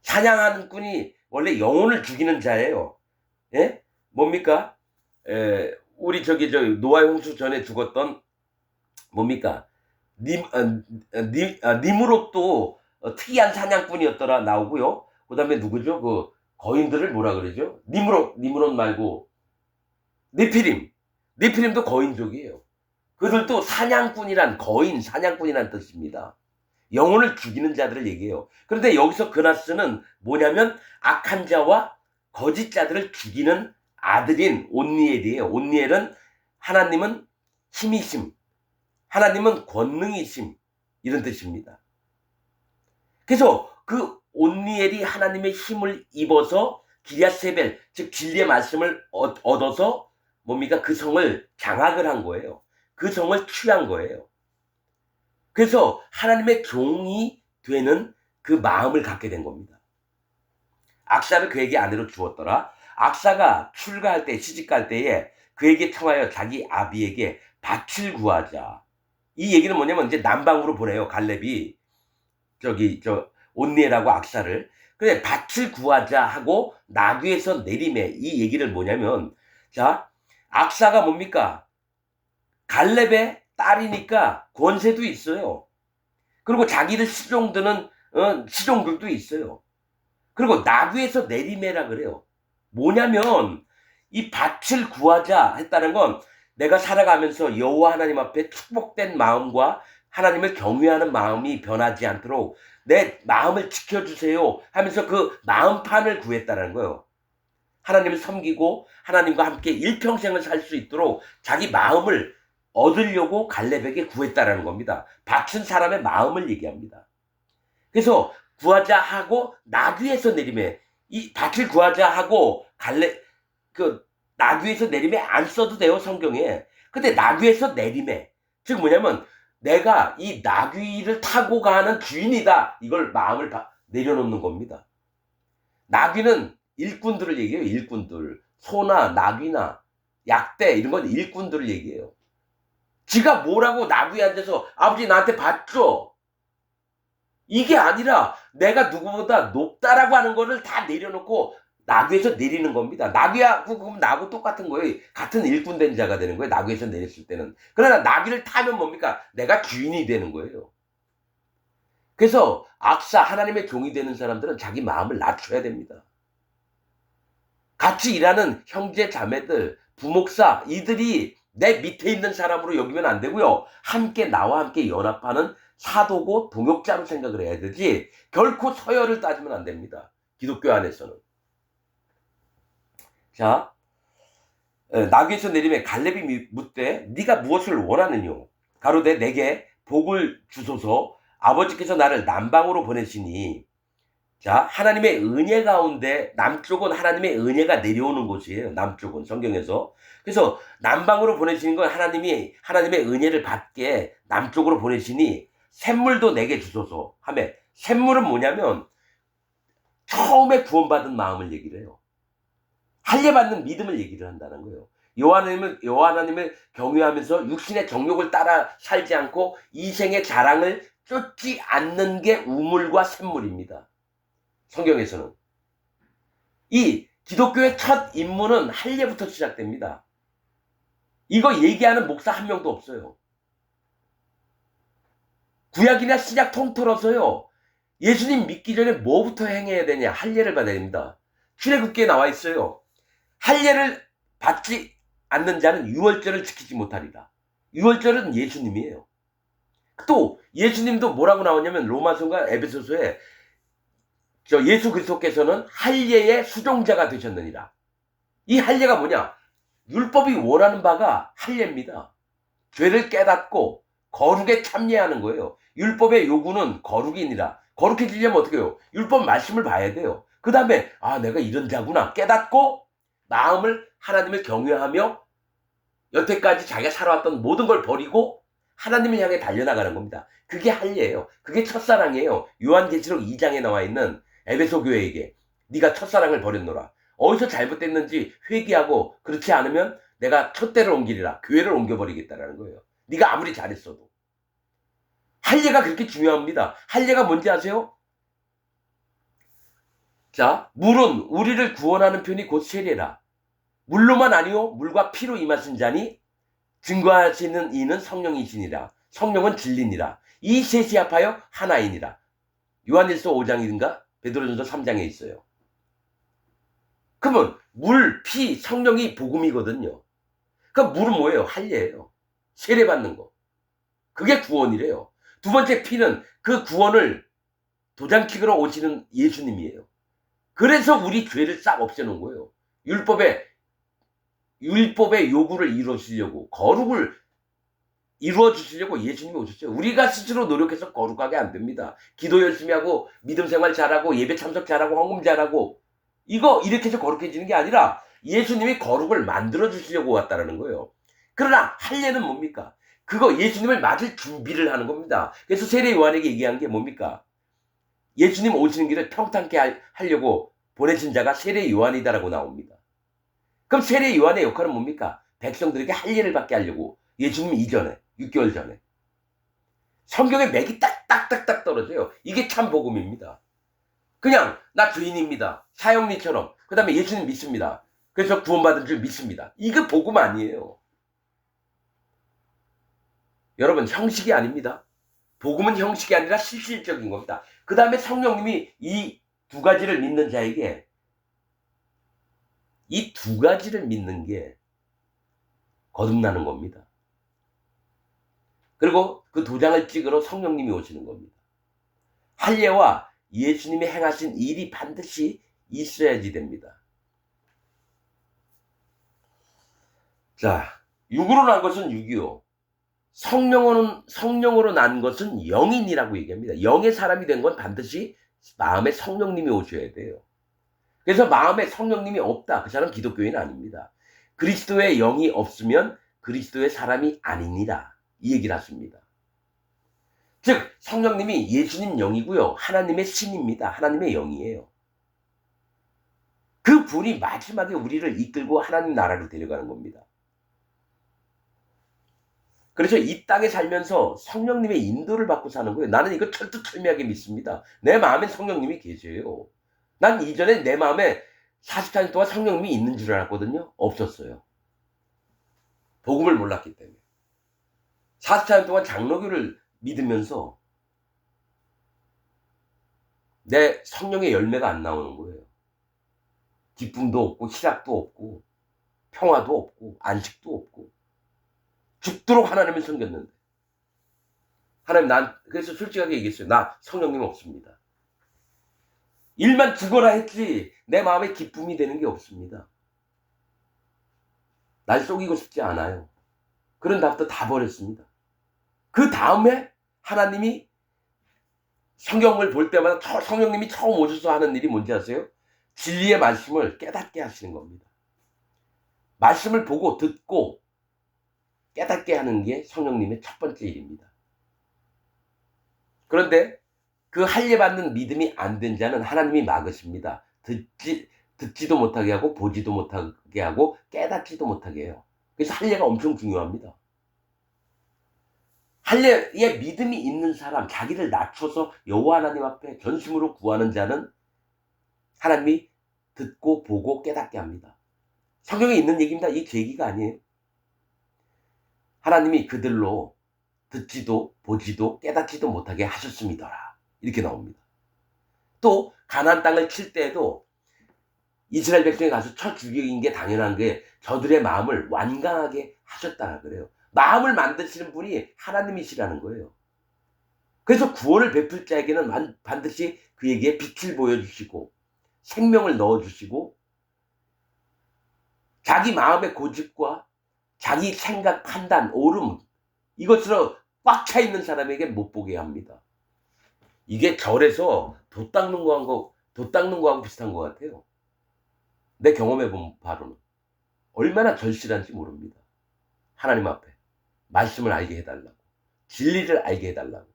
사냥하는 꾼이 원래 영혼을 죽이는 자예요. 예? 뭡니까? 우리 노아의 홍수 전에 죽었던 뭡니까? 니므롯도 특이한 사냥꾼이었더라 나오고요. 그 다음에 누구죠? 그 거인들을 뭐라 그러죠? 니므롯 말고 네피림도 거인족이에요. 그들도 사냥꾼이란 뜻입니다. 영혼을 죽이는 자들을 얘기해요. 그런데 여기서 그나스는 뭐냐면 악한 자와 거짓 자들을 죽이는 아들인 온니엘이에요. 온니엘은 하나님은 힘이심, 하나님은 권능이심, 이런 뜻입니다. 그래서 그 온니엘이 하나님의 힘을 입어서 기랴세벨, 즉 진리의 말씀을 얻어서 뭡니까? 그 성을 장악을 한 거예요. 그 성을 취한 거예요. 그래서 하나님의 종이 되는 그 마음을 갖게 된 겁니다. 악사를 그에게 아내로 주었더라. 악사가 출가할 때, 시집갈 때에 그에게 청하여 자기 아비에게 밭을 구하자. 이 얘기는 뭐냐면 이제 남방으로 보내요. 갈렙이 온니엘하고 악사를. 그래, 밭을 구하자 하고 나귀에서 내림에, 이 얘기를 뭐냐면, 자, 악사가 뭡니까? 갈렙의 딸이니까 권세도 있어요. 그리고 자기를 시종드는 시종들도 있어요. 그리고 나귀에서 내림해라 그래요. 뭐냐면 이 밭을 구하자 했다는 건 내가 살아가면서 여호와 하나님 앞에 축복된 마음과 하나님을 경외하는 마음이 변하지 않도록 내 마음을 지켜주세요 하면서 그 마음판을 구했다는 거예요. 하나님을 섬기고 하나님과 함께 일평생을 살 수 있도록 자기 마음을 얻으려고 갈렙에게 구했다라는 겁니다. 밭은 사람의 마음을 얘기합니다. 그래서 구하자 하고 나귀에서 내림에, 이 밭을 구하자 하고 나귀에서 내림에 안 써도 돼요, 성경에. 근데 나귀에서 내림에, 즉 뭐냐면 내가 이 나귀를 타고 가는 주인이다, 이걸 마음을 내려놓는 겁니다. 나귀는 일꾼들을 얘기해요. 일꾼들. 소나 나귀나 약대 이런 건 일꾼들을 얘기해요. 지가 뭐라고 나귀에 앉아서 아버지 나한테 밭 줘, 이게 아니라 내가 누구보다 높다라고 하는 거를 다 내려놓고 나귀에서 내리는 겁니다. 나귀하고 그럼 나하고 똑같은 거예요. 같은 일꾼 된 자가 되는 거예요. 나귀에서 내렸을 때는. 그러나 나귀를 타면 뭡니까? 내가 주인이 되는 거예요. 그래서 악사, 하나님의 종이 되는 사람들은 자기 마음을 낮춰야 됩니다. 같이 일하는 형제 자매들, 부목사, 이들이 내 밑에 있는 사람으로 여기면 안 되고요. 나와 함께 연합하는 사도고 동역자로 생각을 해야 되지, 결코 서열을 따지면 안 됩니다. 기독교 안에서는. 자, 나귀에서 내림에 갈렙이 묻되 네가 무엇을 원하느뇨? 가로되 내게 복을 주소서. 아버지께서 나를 남방으로 보내시니 자, 하나님의 은혜 가운데 남쪽은 하나님의 은혜가 내려오는 곳이에요. 남쪽은 성경에서. 그래서 남방으로 보내시는 건 하나님이 하나님의 은혜를 받게 남쪽으로 보내시니 샘물도 내게 주소서 하며, 샘물은 뭐냐면 처음에 구원받은 마음을 얘기를 해요. 할례받는 믿음을 얘기를 한다는 거예요. 여호와 하나님을 경외하면서 육신의 정욕을 따라 살지 않고 이생의 자랑을 쫓지 않는 게 우물과 샘물입니다. 성경에서는. 이 기독교의 첫 임무는 할례부터 시작됩니다. 이거 얘기하는 목사 한 명도 없어요. 구약이나 신약 통틀어서요. 예수님 믿기 전에 뭐부터 행해야 되냐? 할례를 받아야 됩니다. 출애굽기에 나와 있어요. 할례를 받지 않는 자는 유월절을 지키지 못하리라. 유월절은 예수님이에요. 또 예수님도 뭐라고 나오냐면 로마서과 에베소서에 예수 그리스도께서는 할례의 수종자가 되셨느니라. 이 할례가 뭐냐? 율법이 원하는 바가 할례입니다. 죄를 깨닫고 거룩에 참여하는 거예요. 율법의 요구는 거룩이니라. 거룩해지려면 어떻게 해요? 율법 말씀을 봐야 돼요. 그 다음에 내가 이런 자구나 깨닫고 마음을 하나님을 경외하며 여태까지 자기가 살아왔던 모든 걸 버리고 하나님을 향해 달려나가는 겁니다. 그게 할례예요. 그게 첫사랑이에요. 요한계시록 2장에 나와 있는 에베소 교회에게 네가 첫사랑을 버렸노라. 어디서 잘못됐는지 회개하고 그렇지 않으면 내가 촛대를 옮기리라. 교회를 옮겨버리겠다라는 거예요. 네가 아무리 잘했어도. 할례가 그렇게 중요합니다. 할례가 뭔지 아세요? 자, 물은 우리를 구원하는 편이 곧 세례라. 물로만 아니요 물과 피로 임하신 자니 증거하시는 이는 성령이시니라. 성령은 진리니라. 이 셋이 합하여 하나이니라. 요한일서 5장인가 베드로전서 3장에 있어요. 그러면 물, 피, 성령이 복음이거든요. 그럼 물은 뭐예요? 할례예요. 세례받는 거. 그게 구원이래요. 두 번째 피는 그 구원을 도장찍으러 오시는 예수님이에요. 그래서 우리 죄를 싹 없애놓은 거예요. 율법의 요구를 이루시려고, 거룩을 이루어 주시려고 예수님이 오셨어요. 우리가 스스로 노력해서 거룩하게 안 됩니다. 기도 열심히 하고 믿음 생활 잘하고 예배 참석 잘하고 헌금 잘하고 이렇게 해서 거룩해지는 게 아니라 예수님이 거룩을 만들어 주시려고 왔다라는 거예요. 그러나 할례는 뭡니까? 그거 예수님을 맞을 준비를 하는 겁니다. 그래서 세례 요한에게 얘기한 게 뭡니까? 예수님 오시는 길을 평탄케 하려고 보내신 자가 세례 요한이다라고 나옵니다. 그럼 세례 요한의 역할은 뭡니까? 백성들에게 할례를 받게 하려고. 예수님 이전에 6개월 전에 성경에 맥이 딱딱딱딱 떨어져요. 이게 참 복음입니다. 그냥 나 주인입니다. 사형리처럼. 그 다음에 예수님 믿습니다. 그래서 구원받은 줄 믿습니다. 이거 복음 아니에요. 여러분, 형식이 아닙니다. 복음은 형식이 아니라 실질적인 겁니다. 그 다음에 성령님이 이 두 가지를 믿는 자에게 이 두 가지를 믿는 게 거듭나는 겁니다. 그리고 그 도장을 찍으러 성령님이 오시는 겁니다. 할례와 예수님이 행하신 일이 반드시 있어야지 됩니다. 자, 육으로 난 것은 육이요. 성령으로 난 것은 영인이라고 얘기합니다. 영의 사람이 된 건 반드시 마음에 성령님이 오셔야 돼요. 그래서 마음에 성령님이 없다. 그 사람 기독교인 아닙니다. 그리스도의 영이 없으면 그리스도의 사람이 아니니라. 이 얘기를 하십니다. 즉 성령님이 예수님 영이고요. 하나님의 신입니다. 하나님의 영이에요. 그 분이 마지막에 우리를 이끌고 하나님 나라로 데려가는 겁니다. 그래서 이 땅에 살면서 성령님의 인도를 받고 사는 거예요. 나는 이거 철두철미하게 믿습니다. 내 마음에 성령님이 계세요. 난 이전에 내 마음에 40년 동안 성령님이 있는 줄 알았거든요. 없었어요. 복음을 몰랐기 때문에. 40년 동안 장로교를 믿으면서 내 성령의 열매가 안 나오는 거예요. 기쁨도 없고 희락도 없고 평화도 없고 안식도 없고 죽도록 하나님을 섬겼는데 하나님 그래서 솔직하게 얘기했어요. 나 성령님 없습니다. 일만 죽어라 했지 내 마음에 기쁨이 되는 게 없습니다. 날 속이고 싶지 않아요. 그런 다음부터 다 버렸습니다. 그 다음에 하나님이 성경을 볼 때마다 성령님이 처음 오셔서 하는 일이 뭔지 아세요? 진리의 말씀을 깨닫게 하시는 겁니다. 말씀을 보고 듣고 깨닫게 하는 게 성령님의 첫 번째 일입니다. 그런데 그 할례받는 믿음이 안 된 자는 하나님이 막으십니다. 듣지도 못하게 하고 보지도 못하게 하고 깨닫지도 못하게 해요. 그래서 할례가 엄청 중요합니다. 할례에 믿음이 있는 사람, 자기를 낮춰서 여호와 하나님 앞에 전심으로 구하는 자는 하나님이 듣고 보고 깨닫게 합니다. 성경에 있는 얘기입니다. 이게 제 얘기가 아니에요. 하나님이 그들로 듣지도 보지도 깨닫지도 못하게 하셨습니다라. 이렇게 나옵니다. 또 가나안 땅을 칠 때에도 이스라엘 백성이 가서 쳐 죽인 게 당연한 게 저들의 마음을 완강하게 하셨다 그래요. 마음을 만드시는 분이 하나님이시라는 거예요. 그래서 구원을 베풀 자에게는 반드시 그에게 빛을 보여주시고 생명을 넣어주시고 자기 마음의 고집과 자기 생각, 판단, 옳음 이것으로 꽉 차 있는 사람에게 못 보게 합니다. 이게 절에서 돛 닦는 거하고 비슷한 것 같아요. 내 경험해 본 바로는 얼마나 절실한지 모릅니다. 하나님 앞에 말씀을 알게 해달라고, 진리를 알게 해달라고.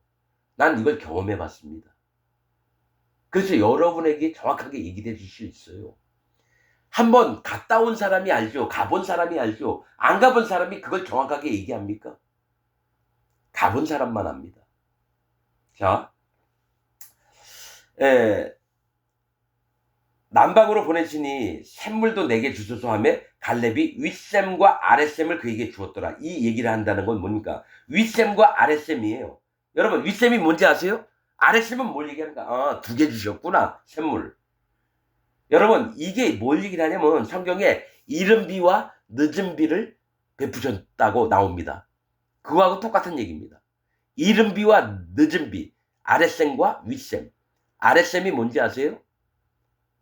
난 이걸 경험해 봤습니다. 그래서 여러분에게 정확하게 얘기해 주실 수 있어요. 한번 갔다 온 사람이 알죠. 가본 사람이 알죠. 안 가본 사람이 그걸 정확하게 얘기합니까? 가본 사람만 압니다. 자, 남방으로 보내시니 샘물도 내게 주소서 하며 갈렙이 윗샘과 아랫샘을 그에게 주었더라. 이 얘기를 한다는 건 뭡니까? 윗샘과 아랫샘이에요. 여러분 윗샘이 뭔지 아세요? 아랫샘은 뭘 얘기하는가? 두 개 주셨구나. 샘물. 여러분 이게 뭘 얘기를 하냐면 성경에 이른 비와 늦은 비를 베푸셨다고 나옵니다. 그거하고 똑같은 얘기입니다. 이른 비와 늦은 비, 아랫샘과 윗샘. 아랫샘이 뭔지 아세요?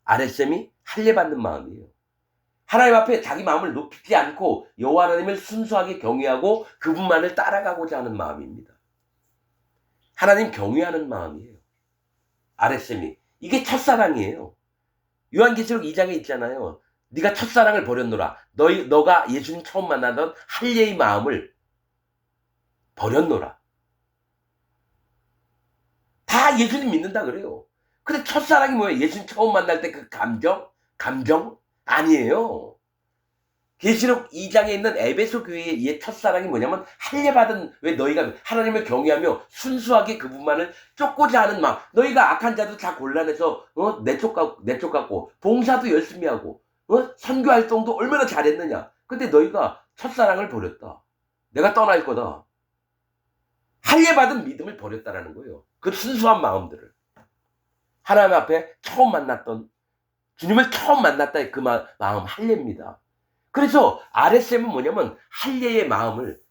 아랫샘이 할례받는 마음이에요. 하나님 앞에 자기 마음을 높이지 않고 여호와 하나님을 순수하게 경외하고 그분만을 따라가고자 하는 마음입니다. 하나님 경외하는 마음이에요. 아랫샘이. 이게 첫사랑이에요. 요한계시록 2장에 있잖아요. 네가 첫사랑을 버렸노라. 너가 예수님 처음 만나던 할례의 마음을 버렸노라. 다 예수님 믿는다 그래요. 근데 첫사랑이 뭐예요? 예수님 처음 만날 때 그 감정? 아니에요. 계시록 2장에 있는 에베소 교회의 첫사랑이 뭐냐면 할례받은 왜 너희가 하나님을 경외하며 순수하게 그분만을 쫓고자 하는 마음. 너희가 악한 자도 다 곤란해서 내 쪽 같고 봉사도 열심히 하고 선교 활동도 얼마나 잘했느냐. 근데 너희가 첫사랑을 버렸다. 내가 떠날 거다. 할례받은 믿음을 버렸다라는 거예요. 그 순수한 마음들을. 하나님 앞에 처음 만났던 주님을 처음 만났다의 그 마음 할례입니다. 그래서 아랫샘은 뭐냐면 할례의 마음을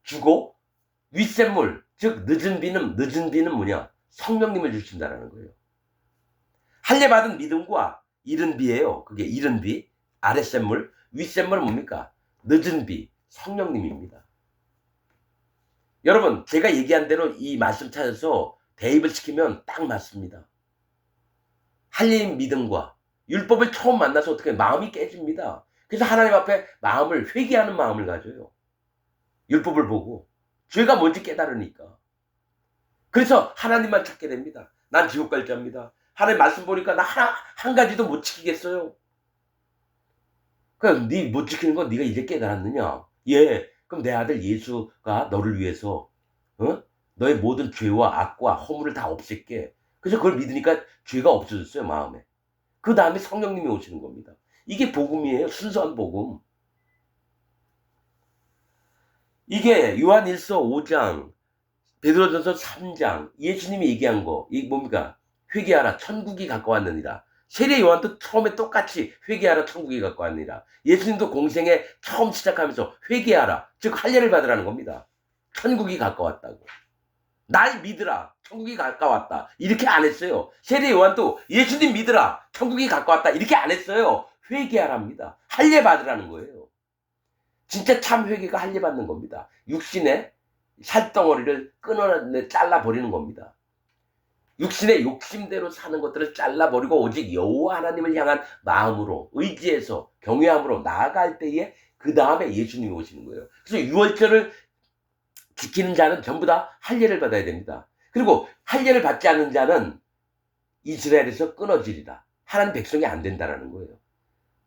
주고 윗샘물 즉 늦은 비는 뭐냐? 성령님을 주신다라는 거예요. 할례 받은 믿음과 이른 비예요. 그게 이른 비, 아랫샘물, 윗샘물은 뭡니까? 늦은 비, 성령님입니다. 여러분 제가 얘기한 대로 이 말씀 찾아서 대입을 시키면 딱 맞습니다. 할례의 믿음과 율법을 처음 만나서 어떻게 마음이 깨집니다. 그래서 하나님 앞에 마음을 회개하는 마음을 가져요. 율법을 보고 죄가 뭔지 깨달으니까. 그래서 하나님만 찾게 됩니다. 난 지옥 갈 자입니다. 하나님 말씀 보니까 나 한 가지도 못 지키겠어요. 그럼 네 못 지키는 건 네가 이제 깨달았느냐? 예. 그럼 내 아들 예수가 너를 위해서 너의 모든 죄와 악과 허물을 다 없앨게. 그래서 그걸 믿으니까 죄가 없어졌어요. 마음에. 그 다음에 성령님이 오시는 겁니다. 이게 복음이에요. 순수한 복음. 이게 요한일서 5장, 베드로전서 3장, 예수님이 얘기한 거, 이게 뭡니까? 회개하라, 천국이 가까웠느니라. 세례 요한도 처음에 똑같이 회개하라, 천국이 가까웠느니라. 예수님도 공생에 처음 시작하면서 회개하라, 즉 할례를 받으라는 겁니다. 천국이 가까웠다고. 날 믿으라, 천국이 가까웠다. 이렇게 안 했어요. 세례 요한도 예수님 믿으라, 천국이 가까웠다. 이렇게 안 했어요. 회개하랍니다. 할례 받으라는 거예요. 진짜 참 회개가 할례 받는 겁니다. 육신의 살덩어리를 잘라버리는 겁니다. 육신의 욕심대로 사는 것들을 잘라버리고 오직 여호와 하나님을 향한 마음으로 의지해서 경외함으로 나아갈 때에 그 다음에 예수님이 오시는 거예요. 그래서 유월절을 지키는 자는 전부 다 할례를 받아야 됩니다. 그리고 할례를 받지 않는 자는 이스라엘에서 끊어지리라. 하나님 백성이 안 된다라는 거예요.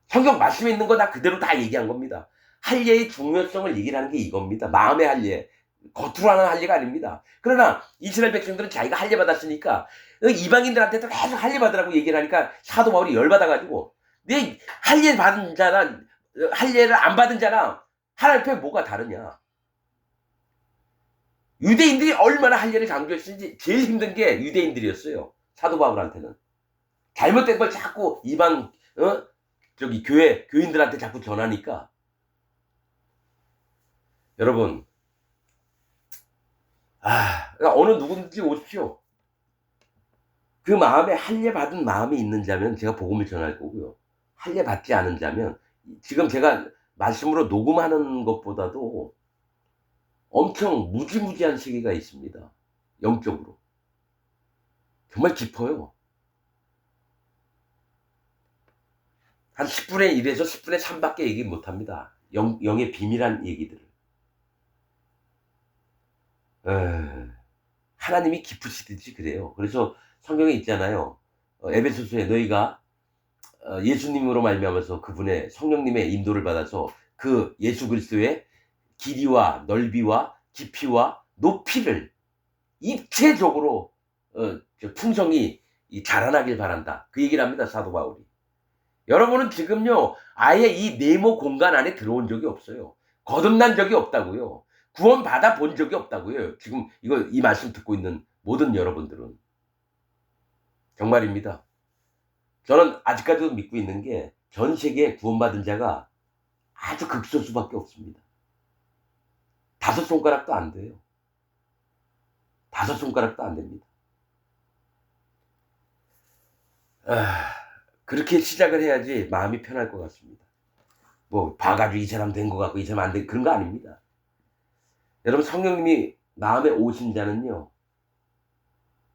성경 말씀에 있는 거 다 그대로 다 얘기한 겁니다. 할례의 중요성을 얘기를 하는 게 이겁니다. 마음의 할례, 겉으로 하는 할례가 아닙니다. 그러나 이스라엘 백성들은 자기가 할례 받았으니까 이방인들한테도 계속 할례 받으라고 얘기를 하니까 사도 바울이 열받아가지고 내 할례 받은 자랑 할례를 안 받은 자랑 하나님 앞에 뭐가 다르냐. 유대인들이 얼마나 할례를 강조했는지 제일 힘든 게 유대인들이었어요. 사도 바울한테는. 잘못된 걸 자꾸 이방 교인들한테 자꾸 전하니까. 여러분, 그러니까 어느 누구든지 오십시오. 그 마음에 할례 받은 마음이 있는 자면 제가 복음을 전할 거고요. 할례 받지 않은 자면 지금 제가 말씀으로 녹음하는 것보다도 엄청 무지무지한 세계가 있습니다. 영적으로. 정말 깊어요. 한 10분의 1에서 10분의 3밖에 얘기 못합니다. 영의 비밀한 얘기들을. 하나님이 깊으시듯이 그래요. 그래서 성경에 있잖아요. 에베소서에 너희가 예수님으로 말미암아서 그분의 성령님의 인도를 받아서 그 예수 그리스도의 길이와 넓이와 깊이와 높이를 입체적으로 풍성이 자라나길 바란다. 그 얘기를 합니다. 사도 바울이. 여러분은 지금요 아예 이 네모 공간 안에 들어온 적이 없어요. 거듭난 적이 없다고요. 구원 받아 본 적이 없다고요. 지금 이 말씀 듣고 있는 모든 여러분들은. 정말입니다. 저는 아직까지도 믿고 있는 게 전 세계에 구원받은 자가 아주 극소수밖에 없습니다. 5손가락도 안 돼요. 5손가락도 안 됩니다. 그렇게 시작을 해야지 마음이 편할 것 같습니다. 뭐 봐가지고 이 사람 된 것 같고 이 사람 안 된 그런 거 아닙니다. 여러분 성령님이 마음에 오신 자는요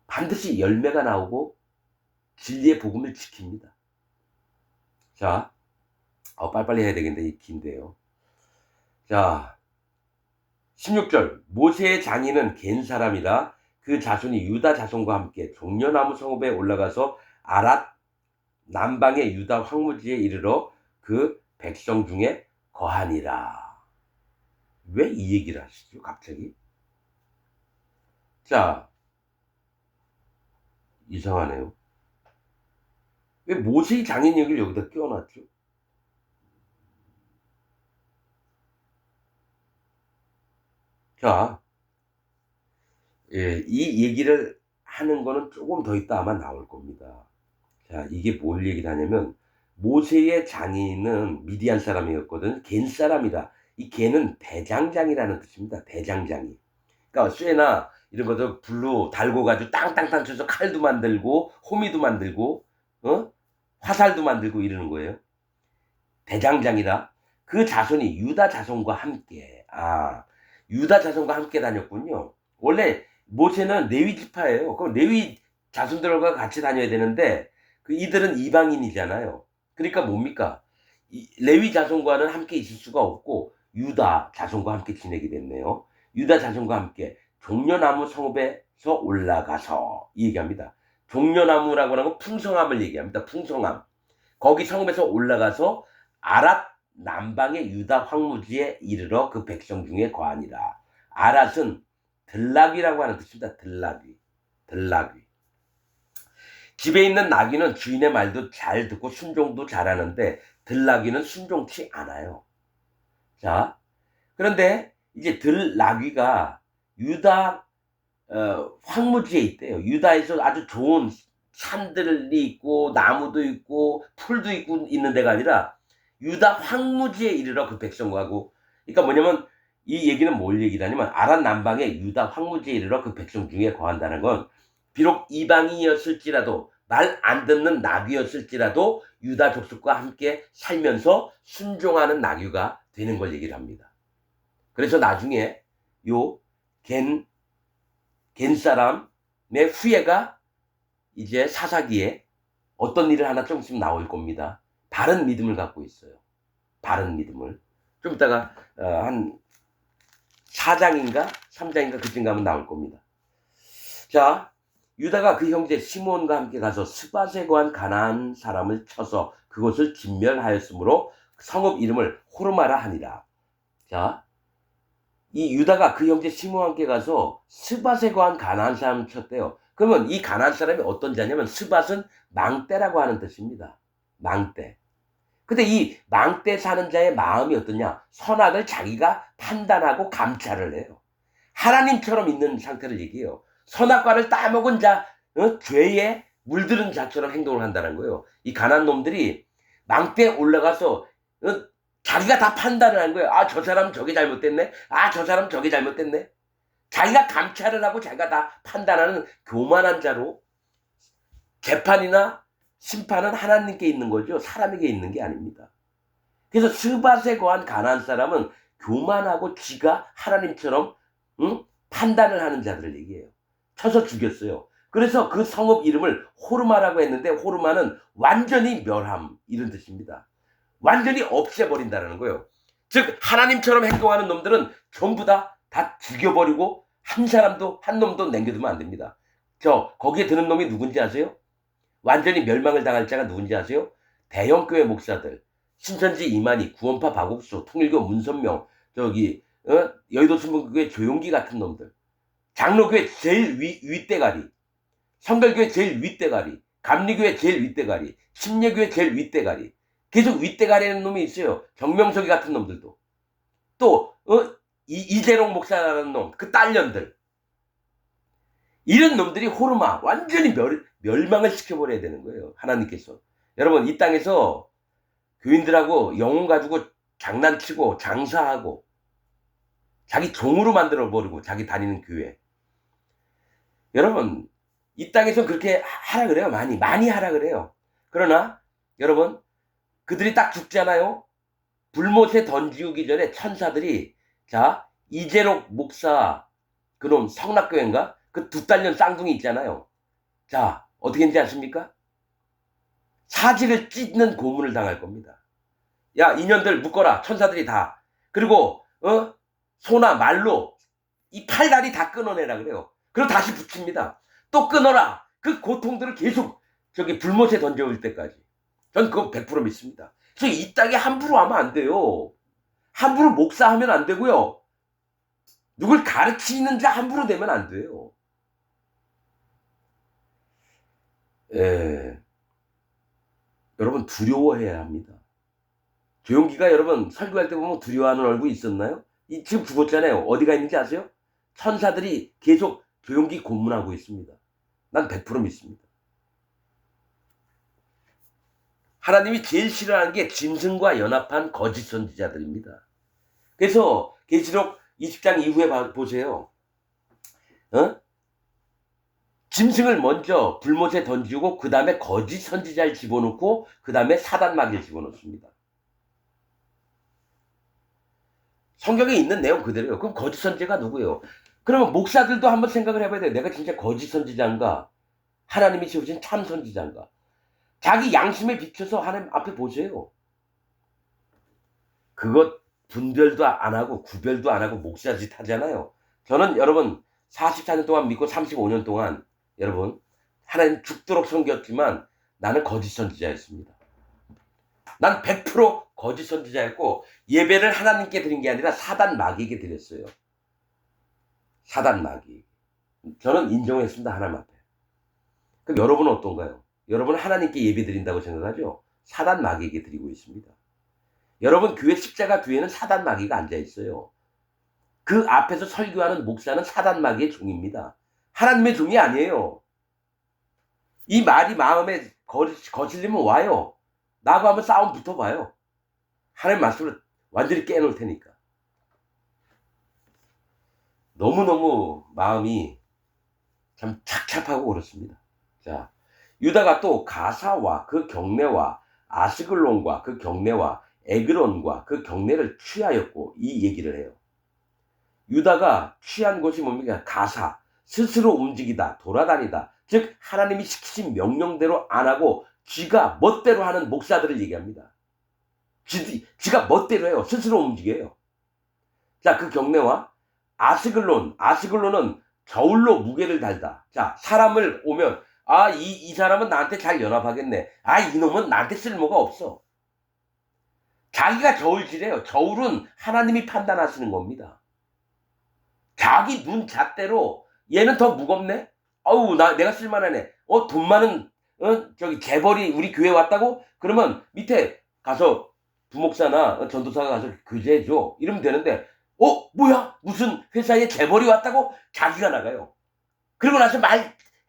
반드시 열매가 나오고 진리의 복음을 지킵니다. 자, 빨리빨리 해야 되겠는데 이 긴데요. 자, 16절 모세의 장인은 겐 사람이라 그 자손이 유다 자손과 함께 종려나무 성읍에 올라가서 아랏 남방의 유다 황무지에 이르러 그 백성 중에 거하니라. 왜 이 얘기를 하시죠 갑자기? 자, 이상하네요. 왜 모세의 장인 얘기를 여기다 끼워놨죠? 자, 이 얘기를 하는 거는 조금 더 있다 아마 나올 겁니다. 자, 이게 뭘 얘기를 하냐면 모세의 장인은 미디안 사람이었거든. 겐 사람이다. 이 겐은 대장장이라는 뜻입니다. 대장장이. 그러니까 쇠나 이런 것들 불로 달고 가지고 땅땅땅 쳐서 칼도 만들고 호미도 만들고 화살도 만들고 이러는 거예요. 대장장이라. 그 자손이 유다 자손과 함께. 유다 자손과 함께 다녔군요. 원래 모세는 레위 지파예요. 그럼 레위 자손들과 같이 다녀야 되는데 이들은 이방인이잖아요. 그러니까 뭡니까? 레위 자손과는 함께 있을 수가 없고 유다 자손과 함께 지내게 됐네요. 유다 자손과 함께 종려나무 성읍에서 올라가서 이 얘기합니다. 종려나무라고 하는 건 풍성함을 얘기합니다. 풍성함. 거기 성읍에서 올라가서 아랏 남방의 유다 황무지에 이르러 그 백성 중에 거하니라. 아랏은 들나귀라고 하는 뜻입니다. 들나귀. 집에 있는 나귀는 주인의 말도 잘 듣고 순종도 잘하는데 들나귀는 순종치 않아요. 자, 그런데 이제 들나귀가 유다 황무지에 있대요. 유다에서 아주 좋은 산들이 있고 나무도 있고 풀도 있고 있는 데가 아니라 유다 황무지에 이르러 그 백성하고 그러니까 뭐냐면 이 얘기는 뭘 얘기하냐면 아랏 남방의 유다 황무지에 이르러 그 백성 중에 거한다는 건 비록 이방인이었을지라도 말 안 듣는 나귀였을지라도 유다 족속과 함께 살면서 순종하는 나귀가 되는 걸 얘기를 합니다. 그래서 나중에 요 겐 사람의 후예가 이제 사사기에 어떤 일을 하나 좀 있으면 나올 겁니다. 바른 믿음을 갖고 있어요. 바른 믿음을. 좀 이따가 한 4장인가 3장인가 그쯤 가면 나올 겁니다. 자, 유다가 그 형제 시몬과 함께 가서 스밧에 거한 가나안 사람을 쳐서 그곳을 진멸하였으므로 성읍 이름을 호르마라 하니라. 자, 이 유다가 그 형제 시몬과 함께 가서 스밧에 거한 가나안 사람을 쳤대요. 그러면 이 가나안 사람이 어떤 자냐면 스밧은 망대라고 하는 뜻입니다. 망대. 근데 이 망대 사는 자의 마음이 어떠냐? 선악을 자기가 판단하고 감찰을 해요. 하나님처럼 있는 상태를 얘기해요. 선악과를 따먹은 자, 죄에 물들은 자처럼 행동을 한다는 거예요. 이 가난안 놈들이 망대에 올라가서 자기가 다 판단을 하는 거예요. 아, 저 사람은 저게 잘못됐네. 아, 저 사람은 저게 잘못됐네. 자기가 감찰을 하고 자기가 다 판단하는 교만한 자로 재판이나 심판은 하나님께 있는 거죠. 사람에게 있는 게 아닙니다. 그래서 스밧에 거한 가나안 사람은 교만하고 지가 하나님처럼 판단을 하는 자들을 얘기해요. 쳐서 죽였어요. 그래서 그 성읍 이름을 호르마라고 했는데 호르마는 완전히 멸함 이런 뜻입니다. 완전히 없애버린다는 거예요. 즉 하나님처럼 행동하는 놈들은 전부 다 죽여버리고 한 사람도 한 놈도 남겨두면 안 됩니다. 거기에 드는 놈이 누군지 아세요? 완전히 멸망을 당할 자가 누군지 아세요? 대형교회 목사들, 신천지 이만희, 구원파 박옥수, 통일교 문선명, 여의도 순복음교회 조용기 같은 놈들, 장로교회 제일 윗대가리, 성결교회 제일 윗대가리, 감리교회 제일 윗대가리, 침례교회 제일 윗대가리, 계속 윗대가리라는 놈이 있어요. 정명석이 같은 놈들도. 또 이재롱 목사라는 놈, 그 딸년들. 이런 놈들이 호르마 완전히 멸망을 시켜버려야 되는 거예요. 하나님께서. 여러분 이 땅에서 교인들하고 영혼 가지고 장난치고 장사하고 자기 종으로 만들어버리고 자기 다니는 교회. 여러분 이 땅에서 그렇게 하라 그래요. 많이 하라 그래요. 그러나 여러분 그들이 딱 죽잖아요. 불못에 던지기 전에 천사들이 이재록 목사 그놈 성락교회인가? 그 2달년 쌍둥이 있잖아요. 어떻게 했는지 아십니까? 사지를 찢는 고문을 당할 겁니다. 야, 이년들 묶어라. 천사들이 다. 그리고 소나 말로 이 팔다리 다 끊어내라 그래요. 그리고 다시 붙입니다. 또 끊어라. 그 고통들을 계속 불못에 던져올 때까지. 전 그거 100% 믿습니다. 그래서 이 땅에 함부로 하면 안 돼요. 함부로 목사하면 안 되고요. 누굴 가르치는 자 함부로 되면 안 돼요. 여러분 두려워해야 합니다. 조용기가 여러분 설교할 때 보면 두려워하는 얼굴이 있었나요? 지금 죽었잖아요. 어디가 있는지 아세요? 천사들이 계속 조용기 고문하고 있습니다. 난 100% 믿습니다. 하나님이 제일 싫어하는 게 짐승과 연합한 거짓 선지자들입니다. 그래서 계시록 20장 이후에 보세요. 짐승을 먼저 불못에 던지고 그 다음에 거짓 선지자를 집어넣고 그 다음에 사단 마귀를 집어넣습니다. 성경에 있는 내용 그대로예요. 그럼 거짓 선지자가 누구예요? 그러면 목사들도 한번 생각을 해봐야 돼요. 내가 진짜 거짓 선지자인가? 하나님이 지으신 참 선지자인가? 자기 양심에 비춰서 하나님 앞에 보세요. 그것 분별도 안 하고 구별도 안 하고 목사 짓 하잖아요. 저는 여러분 44년 동안 믿고 35년 동안 여러분 하나님 죽도록 섬겼지만 나는 거짓 선지자였습니다. 난 100% 거짓 선지자였고 예배를 하나님께 드린 게 아니라 사단 마귀에게 드렸어요. 사단 마귀. 저는 인정했습니다. 하나님 앞에. 그럼 여러분은 어떤가요? 여러분은 하나님께 예배 드린다고 생각하죠? 사단 마귀에게 드리고 있습니다. 여러분 교회 십자가 뒤에는 사단 마귀가 앉아있어요. 그 앞에서 설교하는 목사는 사단 마귀의 종입니다. 하나님의 종이 아니에요. 이 말이 마음에 거슬리면 와요. 나하고 한번 싸움 붙어봐요. 하나님 말씀을 완전히 깨놓을 테니까. 너무너무 마음이 참 착잡하고 그렇습니다. 유다가 또 가사와 그 경내와 아스글론과 그 경내와 에그론과 그 경내를 취하였고 이 얘기를 해요. 유다가 취한 곳이 뭡니까? 가사, 스스로 움직이다, 돌아다니다, 즉 하나님이 시키신 명령대로 안 하고 쥐가 멋대로 하는 목사들을 얘기합니다. 쥐가 멋대로 해요. 스스로 움직여요. 자, 그 경례와 아스글론은 저울로 무게를 달다. 자, 사람을 오면 이 사람은 나한테 잘 연합하겠네. 이놈은 나한테 쓸모가 없어. 자기가 저울질해요. 저울은 하나님이 판단하시는 겁니다. 자기 눈 잣대로 얘는 더 무겁네? 내가 쓸만하네. 돈 많은, 재벌이 우리 교회 왔다고? 그러면 밑에 가서 부목사나 전도사가 가서 교제해줘. 이러면 되는데, 뭐야? 무슨 회사에 재벌이 왔다고? 자기가 나가요. 그러고 나서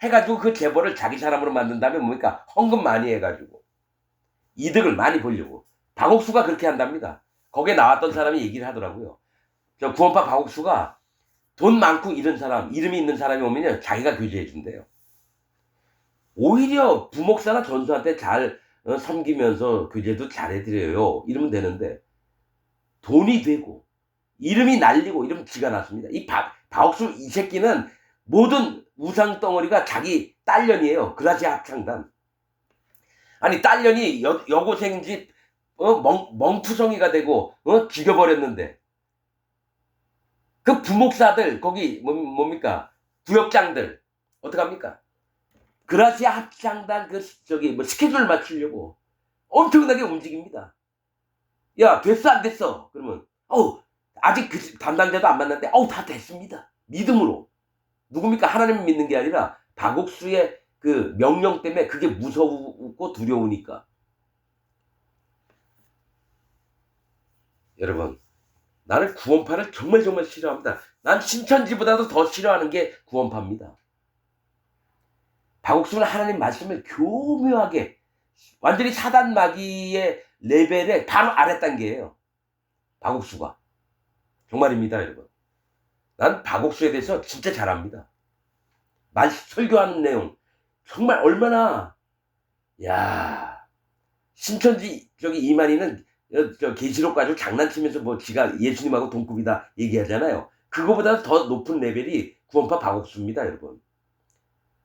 해가지고 그 재벌을 자기 사람으로 만든 다음에 뭡니까? 헌금 많이 해가지고. 이득을 많이 보려고. 박옥수가 그렇게 한답니다. 거기에 나왔던 사람이 얘기를 하더라고요. 저 구원파 박옥수가 돈 많고 이런 사람, 이름이 있는 사람이 오면요, 자기가 교제해 준대요. 오히려 부목사나 전수한테 잘 섬기면서 교제도 잘해드려요. 이러면 되는데, 돈이 되고, 이름이 날리고, 이러면 지가 났습니다. 이 박옥수 이 새끼는 모든 우상 덩어리가 자기 딸년이에요. 그라시아 합창단. 아니, 딸년이 여고생인지, 멍투성이가 되고, 죽여버렸는데, 그 부목사들, 거기, 뭡니까? 구역장들, 어떡합니까? 그라시아 합창단 스케줄 맞추려고 엄청나게 움직입니다. 야, 됐어, 안 됐어? 그러면, 아직 그 담당자도 안 만났는데, 다 됐습니다. 믿음으로. 누굽니까? 하나님을 믿는 게 아니라, 박옥수의 그 명령 때문에 그게 무서우고 두려우니까. 여러분, 나는 구원파를 정말 싫어합니다. 난 신천지보다도 더 싫어하는 게 구원파입니다. 박옥수는 하나님 말씀을 교묘하게 완전히 사단 마귀의 레벨의 바로 아랫단계예요. 박옥수가. 정말입니다, 여러분. 난 박옥수에 대해서 진짜 잘합니다. 설교하는 내용 정말 얼마나 신천지 이만희는 계시록 가지고 장난치면서 지가 예수님하고 동급이다 얘기하잖아요. 그거보다 더 높은 레벨이 구원파 박옥수입니다, 여러분.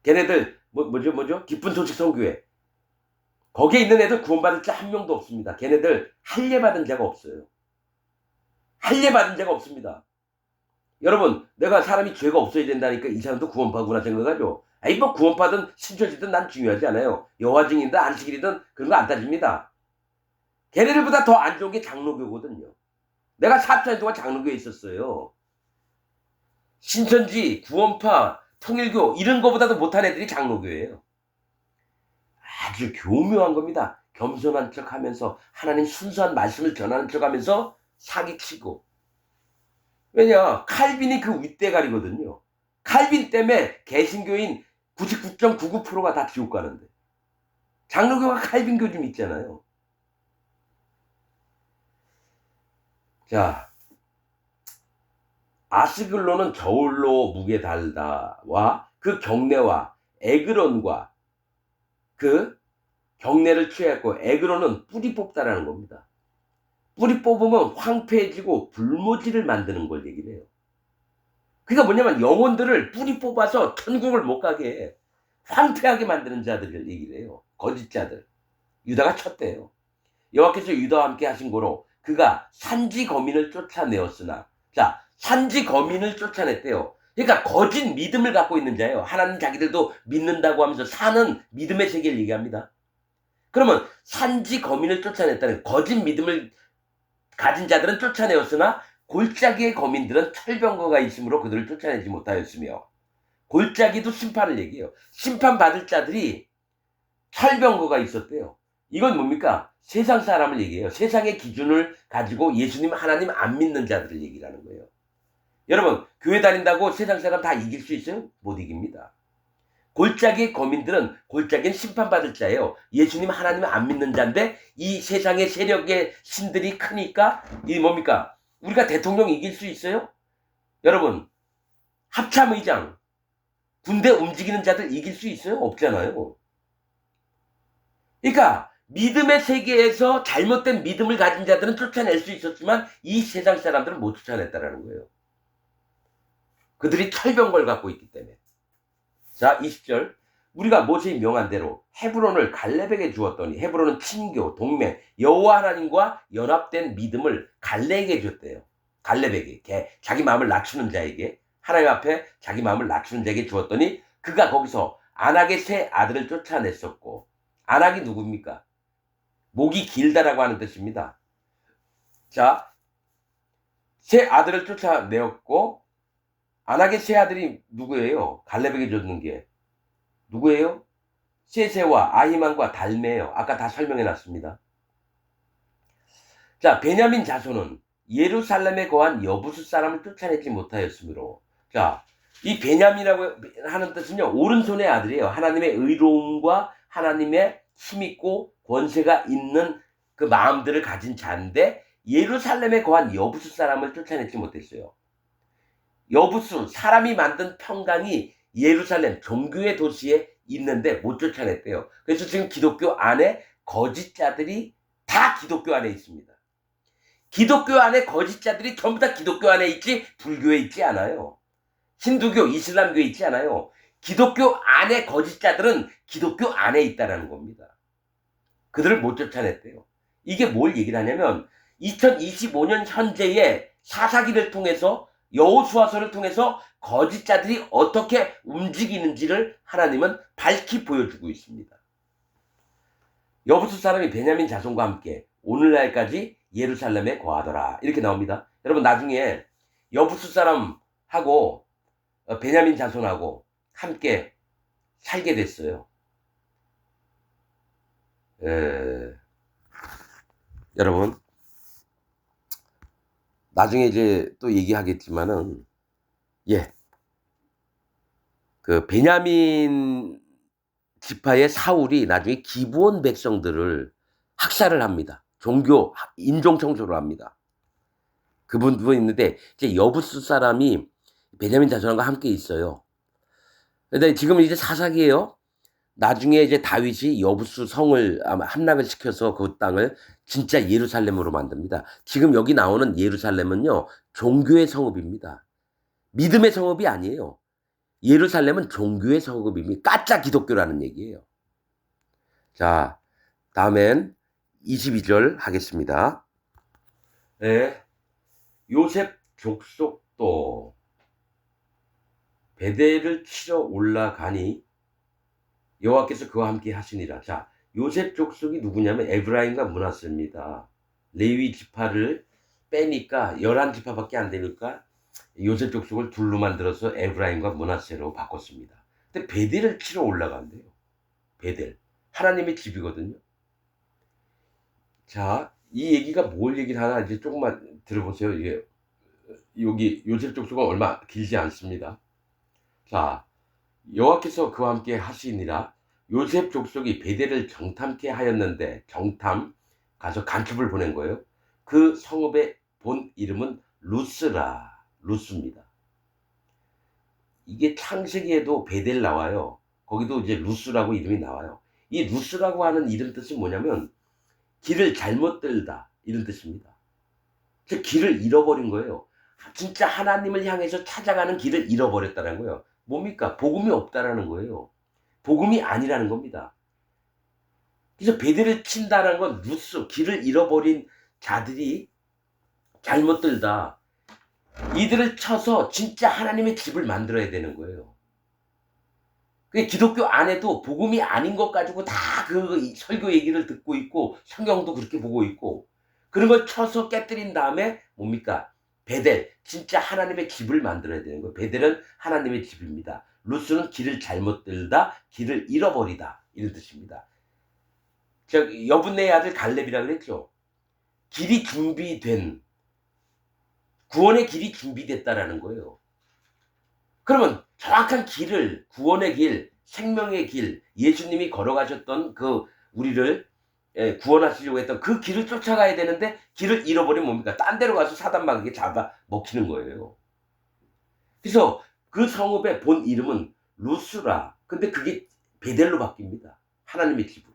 걔네들 뭐죠? 기쁜 소식 선교회. 거기에 있는 애들 구원받을 자 한 명도 없습니다. 걔네들 할례 받은 자가 없어요. 할례 받은 자가 없습니다. 여러분, 내가 사람이 죄가 없어야 된다니까 이 사람도 구원파구나 생각하죠. 구원파든 신천지든 난 중요하지 않아요. 여호와 증인이든 안식일이든 그런 거 안 따집니다. 걔네들보다 더 안 좋은 게 장로교거든요. 내가 4년 동안 장로교에 있었어요. 신천지, 구원파, 통일교 이런 거보다도 못한 애들이 장로교예요. 아주 교묘한 겁니다. 겸손한 척하면서 하나님 순수한 말씀을 전하는 척하면서 사기치고. 왜냐? 칼빈이 그 윗대가리거든요. 칼빈 때문에 개신교인 99.99%가 다 지옥 가는데. 장로교가 칼빈교 좀 있잖아요. 자, 아스글론은 저울로 무게 달다와 그 경례와 에그론과 그 경례를 취했고, 에그론은 뿌리 뽑다라는 겁니다. 뿌리 뽑으면 황폐해지고 불모지를 만드는 걸 얘기를 해요. 그러니까 뭐냐면 영혼들을 뿌리 뽑아서 천국을 못 가게 해. 황폐하게 만드는 자들을 얘기를 해요. 거짓자들. 유다가 쳤대요. 여호와께서 유다와 함께 하신 거로 그가 산지 거민을 쫓아내었으나, 자, 산지 거민을 쫓아냈대요. 그러니까 거짓 믿음을 갖고 있는 자예요. 하나님 자기들도 믿는다고 하면서 사는 믿음의 세계를 얘기합니다. 그러면 산지 거민을 쫓아냈다는, 거짓 믿음을 가진 자들은 쫓아내었으나 골짜기의 거민들은 철병거가 있으므로 그들을 쫓아내지 못하였으며, 골짜기도 심판을 얘기해요. 심판받을 자들이 철병거가 있었대요. 이건 뭡니까? 세상 사람을 얘기해요. 세상의 기준을 가지고 예수님 하나님 안 믿는 자들을 얘기하는 거예요. 여러분, 교회 다닌다고 세상 사람 다 이길 수 있어요? 못 이깁니다. 골짜기의 거민들은, 골짜기는 심판받을 자예요. 예수님 하나님 안 믿는 자인데 이 세상의 세력의 신들이 크니까 이 뭡니까? 우리가 대통령 이길 수 있어요? 여러분, 합참의장, 군대 움직이는 자들 이길 수 있어요? 없잖아요. 그러니까 믿음의 세계에서 잘못된 믿음을 가진 자들은 쫓아낼 수 있었지만 이 세상 사람들은 못 쫓아냈다라는 거예요. 그들이 철병걸 갖고 있기 때문에. 자, 20절. 우리가 모세의 명한 대로 헤브론을 갈렙에게 주었더니 헤브론은 친교, 동맹, 여호와 하나님과 연합된 믿음을 갈렙에게 줬대요. 갈렙에게, 자기 마음을 낮추는 자에게, 하나님 앞에 자기 마음을 낮추는 자에게 주었더니 그가 거기서 안악의 세 아들을 쫓아냈었고, 안악이 누굽니까? 목이 길다라고 하는 뜻입니다. 자, 세 아들을 쫓아내었고, 안악의 세 아들이 누구예요? 갈렙에게 줬는 게 누구예요? 세세와 아히만과 달메예요. 아까 다 설명해 놨습니다. 자, 베냐민 자손은 예루살렘에 거한 여부수 사람을 쫓아내지 못하였으므로, 자, 이 베냐민이라고 하는 뜻은요, 오른손의 아들이에요. 하나님의 의로움과 하나님의 힘있고 권세가 있는 그 마음들을 가진 자인데 예루살렘에 거한 여부수 사람을 쫓아내지 못했어요. 여부수, 사람이 만든 평강이 예루살렘 종교의 도시에 있는데 못 쫓아냈대요. 그래서 지금 기독교 안에 거짓자들이 다 기독교 안에 있습니다. 기독교 안에 거짓자들이 전부 다 기독교 안에 있지 불교에 있지 않아요. 힌두교, 이슬람교에 있지 않아요. 기독교 안에 거짓자들은 기독교 안에 있다는 겁니다. 그들을 못 쫓아냈대요. 이게 뭘 얘기를 하냐면 2025년 현재의 사사기를 통해서 여호수아서를 통해서 거짓자들이 어떻게 움직이는지를 하나님은 밝히 보여주고 있습니다. 여부수 사람이 베냐민 자손과 함께 오늘날까지 예루살렘에 거하더라. 이렇게 나옵니다. 여러분 나중에 여부수 사람하고 베냐민 자손하고 함께 살게 됐어요. 여러분 나중에 이제 또 얘기하겠지만은 그 베냐민 지파의 사울이 나중에 기브온 백성들을 학살을 합니다. 종교 인종 청소를 합니다. 그분도 있는데 이제 여부수 사람이 베냐민 자손과 함께 있어요. 근데 지금 이제 사사기예요. 나중에 이제 다윗이 여부수 성을 아마 함락을 시켜서 그 땅을 진짜 예루살렘으로 만듭니다. 지금 여기 나오는 예루살렘은요, 종교의 성읍입니다. 믿음의 성읍이 아니에요. 예루살렘은 종교의 성읍입니다. 가짜 기독교라는 얘기예요. 자, 다음엔 22절 하겠습니다. 네. 요셉 족속도 베델을 치러 올라가니 여호와께서 그와 함께 하시니라. 자, 요셉 족속이 누구냐면 에브라임과 므낫세입니다. 레위 지파를 빼니까 11지파밖에 안 되니까 요셉 족속을 둘로 만들어서 에브라임과 므낫세로 바꿨습니다. 근데 베델을 치러 올라간대요. 베델. 하나님의 집이거든요. 자, 이 얘기가 뭘 얘기를 하나 이제 조금만 들어보세요. 이게 여기 요셉 족속은 얼마 길지 않습니다. 자, 여호와께서 그와 함께 하시니라. 요셉 족속이 베델을 정탐케 하였는데, 정탐 가서 간첩을 보낸 거예요. 그 성읍의 본 이름은 루스라. 루스입니다. 이게 창세기에도 베델 나와요. 거기도 이제 루스라고 이름이 나와요. 이 루스라고 하는 이름 뜻은 뭐냐면 길을 잘못 들다 이런 뜻입니다. 즉 길을 잃어버린 거예요. 진짜 하나님을 향해서 찾아가는 길을 잃어버렸다는 거예요. 뭡니까? 복음이 없다라는 거예요. 복음이 아니라는 겁니다. 그래서 베델을 친다는 건 루스, 길을 잃어버린 자들이 잘못 들다. 이들을 쳐서 진짜 하나님의 집을 만들어야 되는 거예요. 그 기독교 안에도 복음이 아닌 것 가지고 다 그 설교 얘기를 듣고 있고 성경도 그렇게 보고 있고 그런 걸 쳐서 깨뜨린 다음에 뭡니까? 베델, 진짜 하나님의 집을 만들어야 되는 거예요. 베델은 하나님의 집입니다. 루스는 길을 잘못 들다, 길을 잃어버리다 이런 뜻입니다. 여분네의 아들 갈렙이라고 그랬죠. 길이 준비된, 구원의 길이 준비됐다라는 거예요. 그러면 정확한 길을, 구원의 길, 생명의 길, 예수님이 걸어가셨던 그 우리를 구원하시려고 했던 그 길을 쫓아가야 되는데 길을 잃어버리면 뭡니까? 딴 데로 가서 사단마귀에게 잡아 먹히는 거예요. 그래서 그 성읍의 본 이름은 루스라. 근데 그게 베델로 바뀝니다. 하나님의 집으로.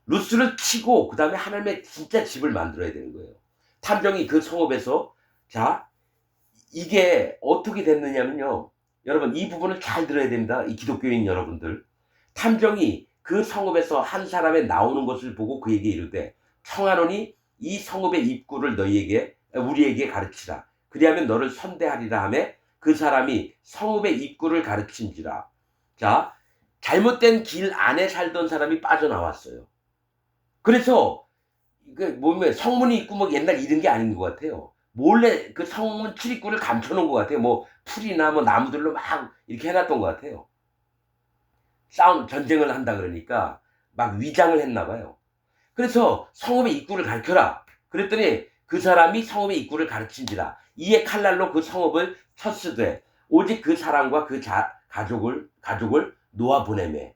루스를 치고 그 다음에 하나님의 진짜 집을 만들어야 되는 거예요. 탐정이 그 성읍에서 자 이게 어떻게 됐느냐면요. 여러분 이 부분을 잘 들어야 됩니다. 이 기독교인 여러분들. 탐정이 그 성읍에서 한 사람의 나오는 것을 보고 그에게 이르되 청하노니 이 성읍의 입구를 너희에게 우리에게 가르치라. 그리하면 너를 선대하리라 하매 그 사람이 성읍의 입구를 가르친지라. 자, 잘못된 길 안에 살던 사람이 빠져나왔어요. 그래서 그 뭐면 성문이 있고 뭐 옛날 이런 게 아닌 것 같아요. 몰래 그 성문 출입구를 감춰놓은 것 같아요. 뭐 풀이나 뭐 나무들로 막 이렇게 해놨던 것 같아요. 전쟁을 한다 그러니까 막 위장을 했나 봐요. 그래서 성읍의 입구를 가르쳐라. 그랬더니 그 사람이 성읍의 입구를 가르친지라. 이에 칼날로 그 성읍을 쳤으되 오직 그 사람과 그 가족을 놓아 보내매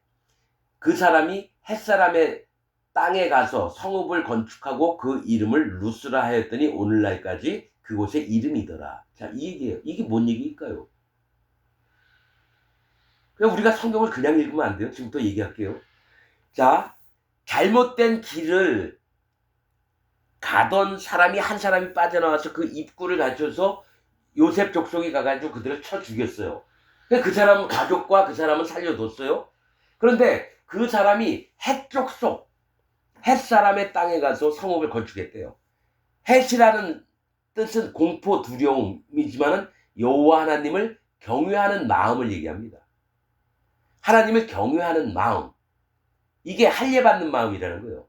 그 사람이 햇사람의 땅에 가서 성읍을 건축하고 그 이름을 루스라 하였더니 오늘날까지 그곳의 이름이더라. 자, 이 얘기예요. 이게 뭔 얘기일까요? 그냥 우리가 성경을 그냥 읽으면 안 돼요. 지금부터 얘기할게요. 자, 잘못된 길을 가던 사람이 한 사람이 빠져나와서 그 입구를 갖춰서 요셉 족속이 가가지고 그들을 쳐 죽였어요. 그 사람 가족과 그 사람은 살려뒀어요. 그런데 그 사람이 헷족속 헷사람의 땅에 가서 성읍을 건축했대요. 헷이라는 뜻은 공포 두려움이지만은 여호와 하나님을 경외하는 마음을 얘기합니다. 하나님을 경외하는 마음, 이게 할례받는 마음이라는 거예요.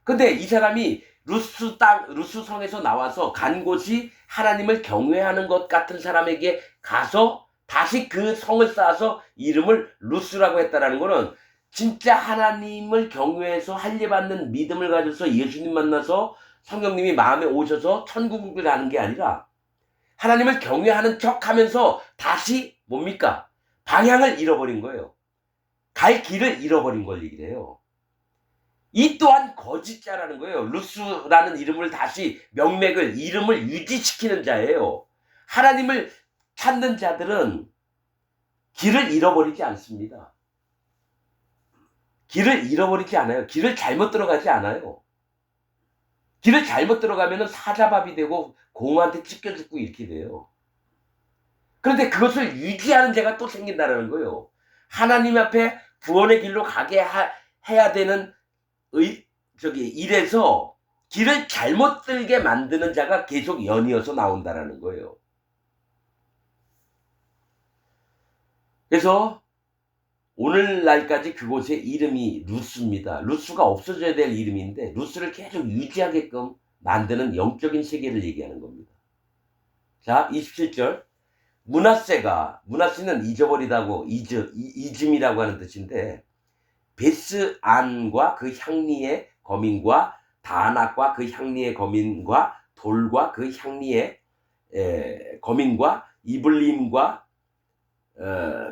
근데 이 사람이 루스 성에서 나와서 간 곳이 하나님을 경외하는 것 같은 사람에게 가서 다시 그 성을 쌓아서 이름을 루스라고 했다라는 거는 진짜 하나님을 경외해서 할례받는 믿음을 가져서 예수님 만나서 성령님이 마음에 오셔서 천국을 가는 게 아니라 하나님을 경외하는 척하면서 다시 뭡니까? 방향을 잃어버린 거예요. 갈 길을 잃어버린 걸 얘기를 해요. 이 또한 거짓자라는 거예요. 루스라는 이름을 다시 이름을 유지시키는 자예요. 하나님을 찾는 자들은 길을 잃어버리지 않습니다. 길을 잃어버리지 않아요. 길을 잘못 들어가지 않아요. 길을 잘못 들어가면 사자밥이 되고 공한테 찢겨 죽고 이렇게 돼요. 그런데 그것을 유지하는 자가 또 생긴다는 거예요. 하나님 앞에 구원의 길로 가게 해야 되는 일에서 길을 잘못 들게 만드는 자가 계속 연이어서 나온다라는 거예요. 그래서 오늘날까지 그곳의 이름이 루스입니다. 루스가 없어져야 될 이름인데 루스를 계속 유지하게끔 만드는 영적인 세계를 얘기하는 겁니다. 자, 27절. 문하세는 잊어버리다고 잊음이라고 하는 뜻인데 베스안과 그 향리의 거민과 다낙과 그 향리의 거민과 돌과 그 향리의 거민과 이블림과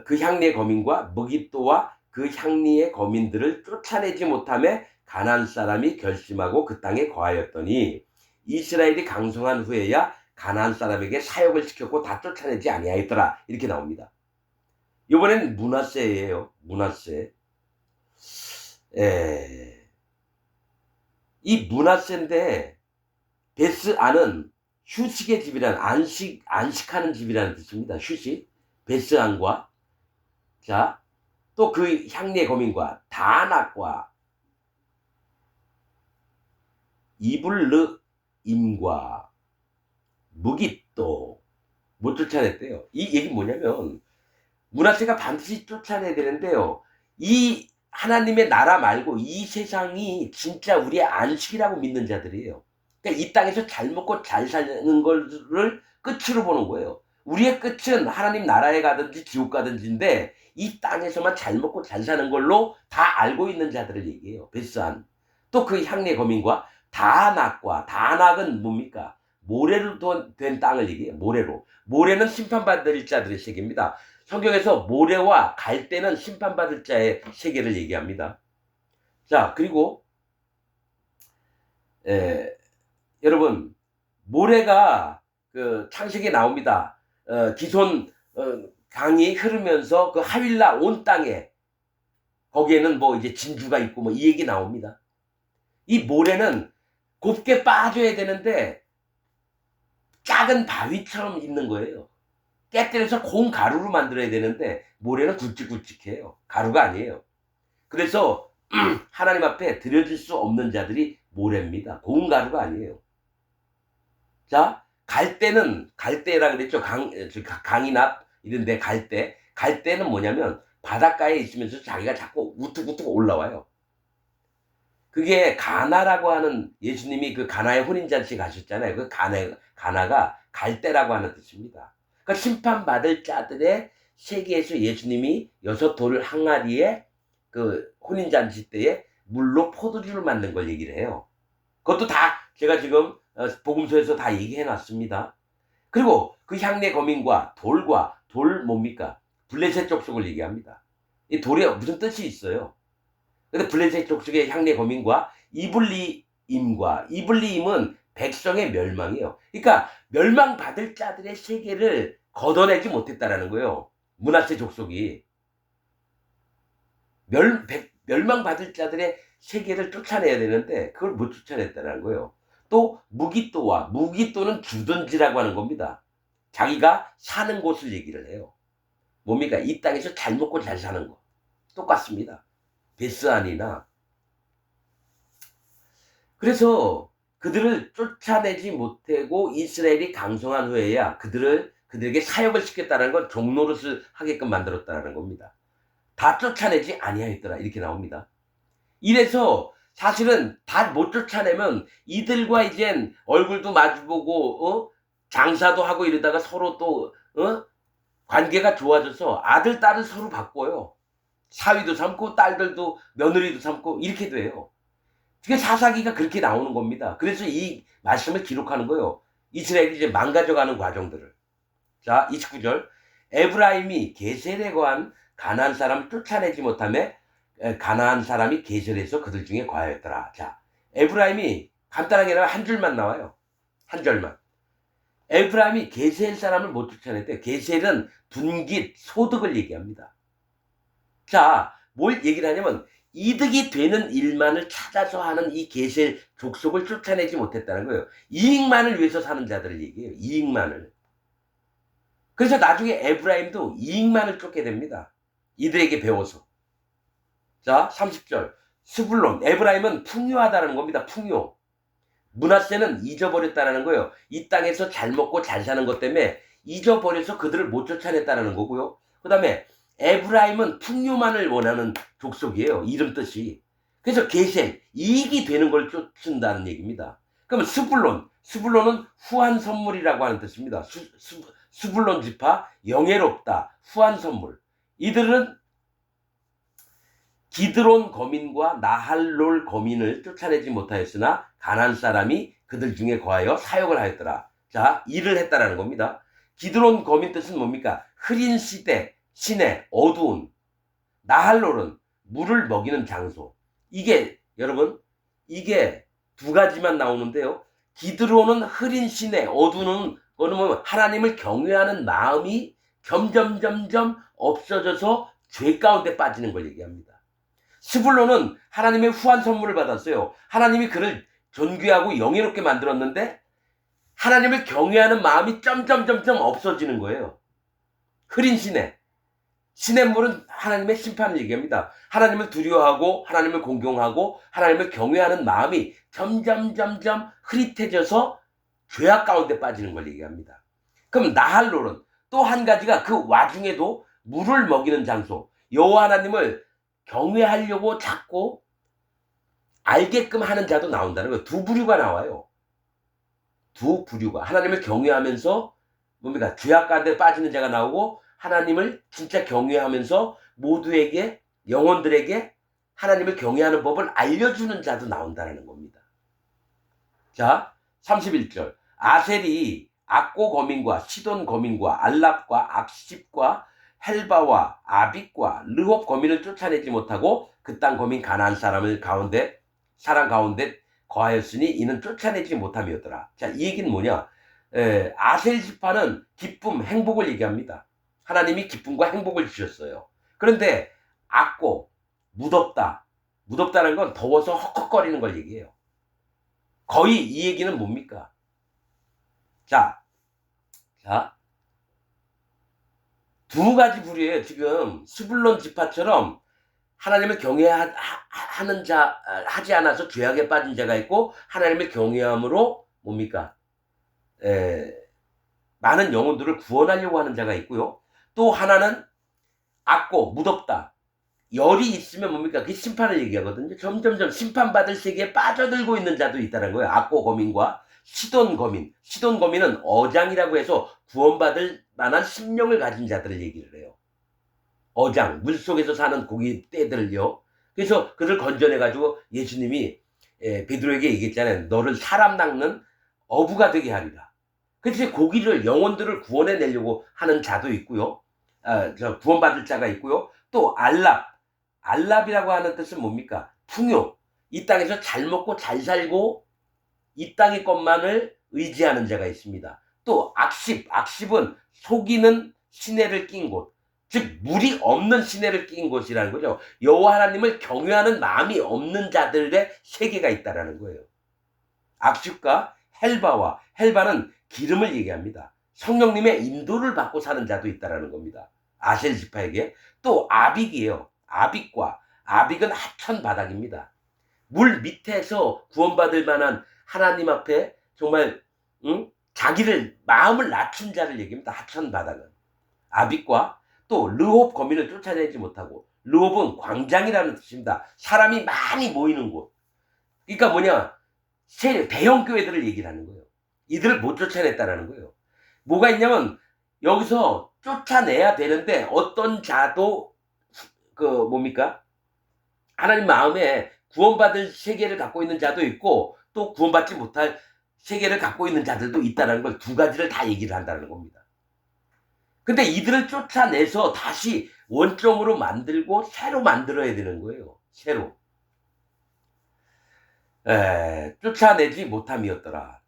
그 향리의 거민과 무깃도와 그 향리의 거민들을 쫓아내지 못하며 가나안 사람이 결심하고 그 땅에 거하였더니 이스라엘이 강성한 후에야 가나안 사람에게 사역을 시켰고 다 쫓아내지 아니하였더라. 이렇게 나옵니다. 이번엔 문하세예요. 문하세. 이 문하세인데 베스안은 휴식의 집이라는 안식하는 집이라는 뜻입니다. 휴식. 베스안과 자, 또 그 향리의 거민과 다낙과 이블르임과 무깃도 못 쫓아냈대요. 이 얘기는 뭐냐면 문하세가 반드시 쫓아내야 되는데요. 이 하나님의 나라 말고 이 세상이 진짜 우리의 안식이라고 믿는 자들이에요. 그러니까 이 땅에서 잘 먹고 잘 사는 거를 끝으로 보는 거예요. 우리의 끝은 하나님 나라에 가든지 지옥 가든지인데 이 땅에서만 잘 먹고 잘 사는 걸로 다 알고 있는 자들을 얘기해요. 베스안. 또 그 향리의 거민과 다낙은 뭡니까? 모래로 된 땅을 얘기해요. 모래는 심판받을 자들의 세계입니다. 성경에서 모래와 갈대는 심판받을 자의 세계를 얘기합니다. 자, 그리고 여러분 모래가 그 창세기에 나옵니다. 기손 강이 흐르면서 그 하윌라 온 땅에 거기에는 뭐 이제 진주가 있고 뭐 이 얘기 나옵니다. 이 모래는 곱게 빠져야 되는데 작은 바위처럼 있는 거예요. 깨뜨려서 콩 가루로 만들어야 되는데 모래는 굵직굵직해요. 가루가 아니에요. 그래서 하나님 앞에 드려질 수 없는 자들이 모래입니다. 고운 가루가 아니에요. 자, 갈대라 그랬죠. 강이나 이런 데 갈대는 뭐냐면 바닷가에 있으면서 자기가 자꾸 우뚝우뚝 올라와요. 그게 가나라고 하는, 예수님이 그 가나의 혼인잔치 가셨잖아요. 그 가나가 갈대라고 하는 뜻입니다. 그러니까 심판받을 자들의 세계에서 예수님이 6돌 항아리에 그 혼인잔치 때에 물로 포도주를 만든 걸 얘기를 해요. 그것도 다 제가 지금 복음서에서 다 얘기해 놨습니다. 그리고 그 향내 거민과 돌 뭡니까? 블레셋 족속을 얘기합니다. 이 돌에 무슨 뜻이 있어요? 근데 블레셋 족속의 향내 거민과 이블리임은 백성의 멸망이에요. 그러니까 멸망받을 자들의 세계를 걷어내지 못했다라는 거예요. 므낫세 족속이 멸망받을 자들의 세계를 쫓아내야 되는데 그걸 못 쫓아냈다는 거예요. 또 무기또는 주든지라고 하는 겁니다. 자기가 사는 곳을 얘기를 해요. 뭡니까? 이 땅에서 잘 먹고 잘 사는 거. 똑같습니다. 베스안이나. 그래서 그들을 쫓아내지 못하고 이스라엘이 강성한 후에야 그들에게 사역을 시켰다는 건 종노릇을 하게끔 만들었다는 겁니다. 다 쫓아내지 아니하였더라 이렇게 나옵니다. 이래서 사실은 다 못 쫓아내면 이들과 이젠 얼굴도 마주보고 장사도 하고 이러다가 서로 또 관계가 좋아져서 아들 딸을 서로 바꿔요. 사위도 삼고 딸들도 며느리도 삼고 이렇게 돼요. 그게 사사기가 그렇게 나오는 겁니다. 그래서 이 말씀을 기록하는 거예요. 이스라엘이 이제 망가져가는 과정들을. 자, 29절. 에브라임이 게셀에 거한 가나안 사람을 쫓아내지 못하며 가나안 사람이 게셀에서 그들 중에 거하였더라. 자, 에브라임이 간단하게 한 줄만 나와요. 한 절만. 에브라임이 게셀 사람을 못 쫓아냈대. 게셀은 분깃, 소득을 얘기합니다. 자, 뭘 얘기를 하냐면 이득이 되는 일만을 찾아서 하는 이 게셀 족속을 쫓아내지 못했다는 거예요. 이익만을 위해서 사는 자들을 얘기해요. 이익만을. 그래서 나중에 에브라임도 이익만을 쫓게 됩니다. 이들에게 배워서. 자, 30절. 스불론, 에브라임은 풍요하다는 겁니다. 풍요. 므낫세는 잊어버렸다는 거예요. 이 땅에서 잘 먹고 잘 사는 것 때문에 잊어버려서 그들을 못 쫓아냈다는 거고요. 그 다음에 에브라임은 풍요만을 원하는 족속이에요. 이름 뜻이. 그래서 게셀, 이익이 되는 걸 쫓는다는 얘기입니다. 그러면 스불론은 후한 선물이라고 하는 뜻입니다. 스불론 지파, 영예롭다, 후한 선물. 이들은 기드론 거민과 나할롤 거민을 쫓아내지 못하였으나 가나안 사람이 그들 중에 거하여 사역을 하였더라. 자, 일을 했다라는 겁니다. 기드론 거민 뜻은 뭡니까? 흐린 시내, 어두운. 나할롤은 물을 먹이는 장소. 여러분, 이게 두 가지만 나오는데요. 기드론은 흐린 시내, 어두운 거는 뭐 하나님을 경외하는 마음이 점점 없어져서 죄 가운데 빠지는 걸 얘기합니다. 스불론은 하나님의 후한 선물을 받았어요. 하나님이 그를 존귀하고 영예롭게 만들었는데 하나님을 경외하는 마음이 점점 없어지는 거예요. 흐린 시냇물은 하나님의 심판을 얘기합니다. 하나님을 두려워하고 하나님을 공경하고 하나님을 경외하는 마음이 점점 흐릿해져서 죄악 가운데 빠지는 걸 얘기합니다. 그럼 나할롤은 또 한 가지가 그 와중에도 물을 먹이는 장소, 여호와 하나님을 경외하려고 자꾸 알게끔 하는 자도 나온다는 거예요. 두 부류가 나와요. 두 부류가. 하나님을 경외하면서 뭡니까? 죄악 가운데 빠지는 자가 나오고 하나님을 진짜 경외하면서 모두에게, 영혼들에게 하나님을 경외하는 법을 알려주는 자도 나온다는 겁니다. 자, 31절. 아셀이 악고 거민과 시돈 거민과 알랍과 악십과 헬바와 아빅과 르홉 거민을 쫓아내지 못하고 그 땅 거민 가나안 사람 가운데 거하였으니 이는 쫓아내지 못함이었더라. 자, 이 얘기는 뭐냐? 아셀 지파는 기쁨, 행복을 얘기합니다. 하나님이 기쁨과 행복을 주셨어요. 그런데 악고, 무덥다는 건 더워서 헉헉거리는 걸 얘기해요. 거의 이 얘기는 뭡니까? 자, 두 가지 부류예요. 지금 스불론 지파처럼 하나님을 경외하는 자, 하지 않아서 죄악에 빠진 자가 있고, 하나님을 경외함으로 뭡니까? 많은 영혼들을 구원하려고 하는 자가 있고요. 또 하나는 악고 무덥다. 열이 있으면 뭡니까? 그 심판을 얘기하거든요. 점점점 심판받을 세계에 빠져들고 있는 자도 있다는 거예요. 악고 거민과 시돈 거민. 시돈 거민은 어장이라고 해서 구원받을 만한 심령을 가진 자들을 얘기를 해요. 어장, 물속에서 사는 고기 떼들을요. 그래서 그들 건져내가지고 예수님이 베드로에게 얘기했잖아요. 너를 사람 낚는 어부가 되게 하리라. 그래서 고기를, 영혼들을 구원해내려고 하는 자도 있고요. 구원받을 자가 있고요. 또 알랍이라고 하는 뜻은 뭡니까? 풍요. 이 땅에서 잘 먹고 잘 살고 이 땅의 것만을 의지하는 자가 있습니다. 또 악십은 속이는 시내를 낀 곳. 즉 물이 없는 시내를 낀 곳이라는 거죠. 여호와 하나님을 경외하는 마음이 없는 자들의 세계가 있다라는 거예요. 악십과 헬바는 기름을 얘기합니다. 성령님의 인도를 받고 사는 자도 있다라는 겁니다. 아셀 지파에게. 또 아빅이에요. 아빅은 하천 바닥입니다. 물 밑에서 구원받을 만한 하나님 앞에 정말 자기를 마음을 낮춘 자를 얘기합니다. 하천 바닥은. 아빅과 또 르홉 거민을 쫓아내지 못하고, 르홉은 광장이라는 뜻입니다. 사람이 많이 모이는 곳. 그러니까 뭐냐, 대형 교회들을 얘기를 하는 거예요. 이들을 못 쫓아냈다라는 거예요. 뭐가 있냐면 여기서 쫓아내야 되는데 어떤 자도 뭡니까? 하나님 마음에 구원받을 세계를 갖고 있는 자도 있고 또 구원받지 못할 세계를 갖고 있는 자들도 있다는 걸 두 가지를 다 얘기를 한다는 겁니다. 근데 이들을 쫓아내서 다시 원점으로 만들고 새로 만들어야 되는 거예요. 새로. 쫓아내지 못함이었더라.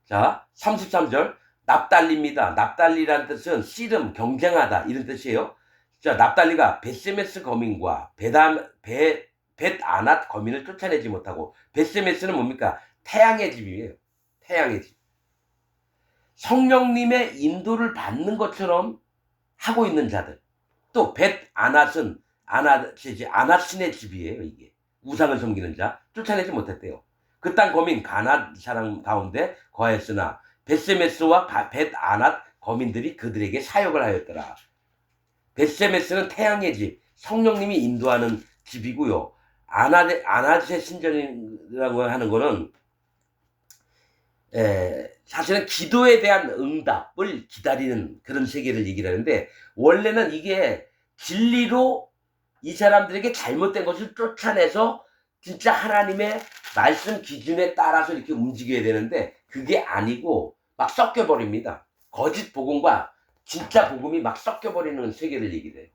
자, 33절. 납달리입니다. 납달리라는 뜻은 씨름, 경쟁하다 이런 뜻이에요. 자, 납달리가 벳세메스 거민과 벳아낫 거민을 쫓아내지 못하고, 벳세메스는 뭡니까? 태양의 집이에요. 태양의 집. 성령님의 인도를 받는 것처럼 하고 있는 자들. 또 벳아낫은 아낫신의 집이에요. 이게 우상을 섬기는 자, 쫓아내지 못했대요. 그 땅 거민 가나안 사람 가운데 거하였으나 벳세메스와 벳아낫 거민들이 그들에게 사역을 하였더라. 벳세메스는 태양의 집, 성령님이 인도하는 집이고요. 아낫의 신전이라고 하는 거는 사실은 기도에 대한 응답을 기다리는 그런 세계를 얘기를 하는데, 원래는 이게 진리로 이 사람들에게 잘못된 것을 쫓아내서 진짜 하나님의 말씀 기준에 따라서 이렇게 움직여야 되는데 그게 아니고 막 섞여버립니다. 거짓 복음과 진짜 복음이 막 섞여버리는 세계를 얘기를 해요.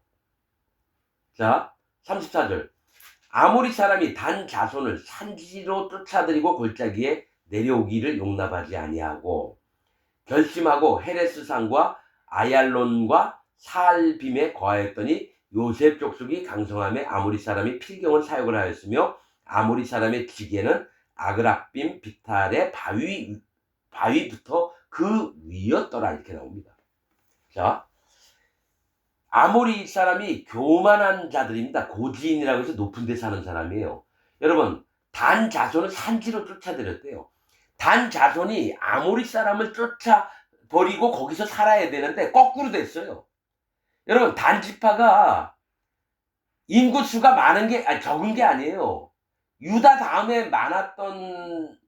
자, 34절. 아모리 사람이 단 자손을 산지로 쫓아들이고 골짜기에 내려오기를 용납하지 아니하고, 결심하고 헤레스 산과 아얄론과 사알빔에 거하였더니 요셉 족속이 강성함에 아모리 사람이 필경을 사역을 하였으며, 아모리 사람의 지게는 아그락빔 비탈의 바위부터 그 위였더라. 이렇게 나옵니다. 자, 아모리 사람이 교만한 자들입니다. 고지인이라고 해서 높은 데 사는 사람이에요. 여러분, 단 자손을 산지로 쫓아들였대요. 단 자손이 아모리 사람을 쫓아버리고 거기서 살아야 되는데 거꾸로 됐어요. 여러분, 단 지파가 인구수가 적은 게 아니에요. 유다 다음에 많았던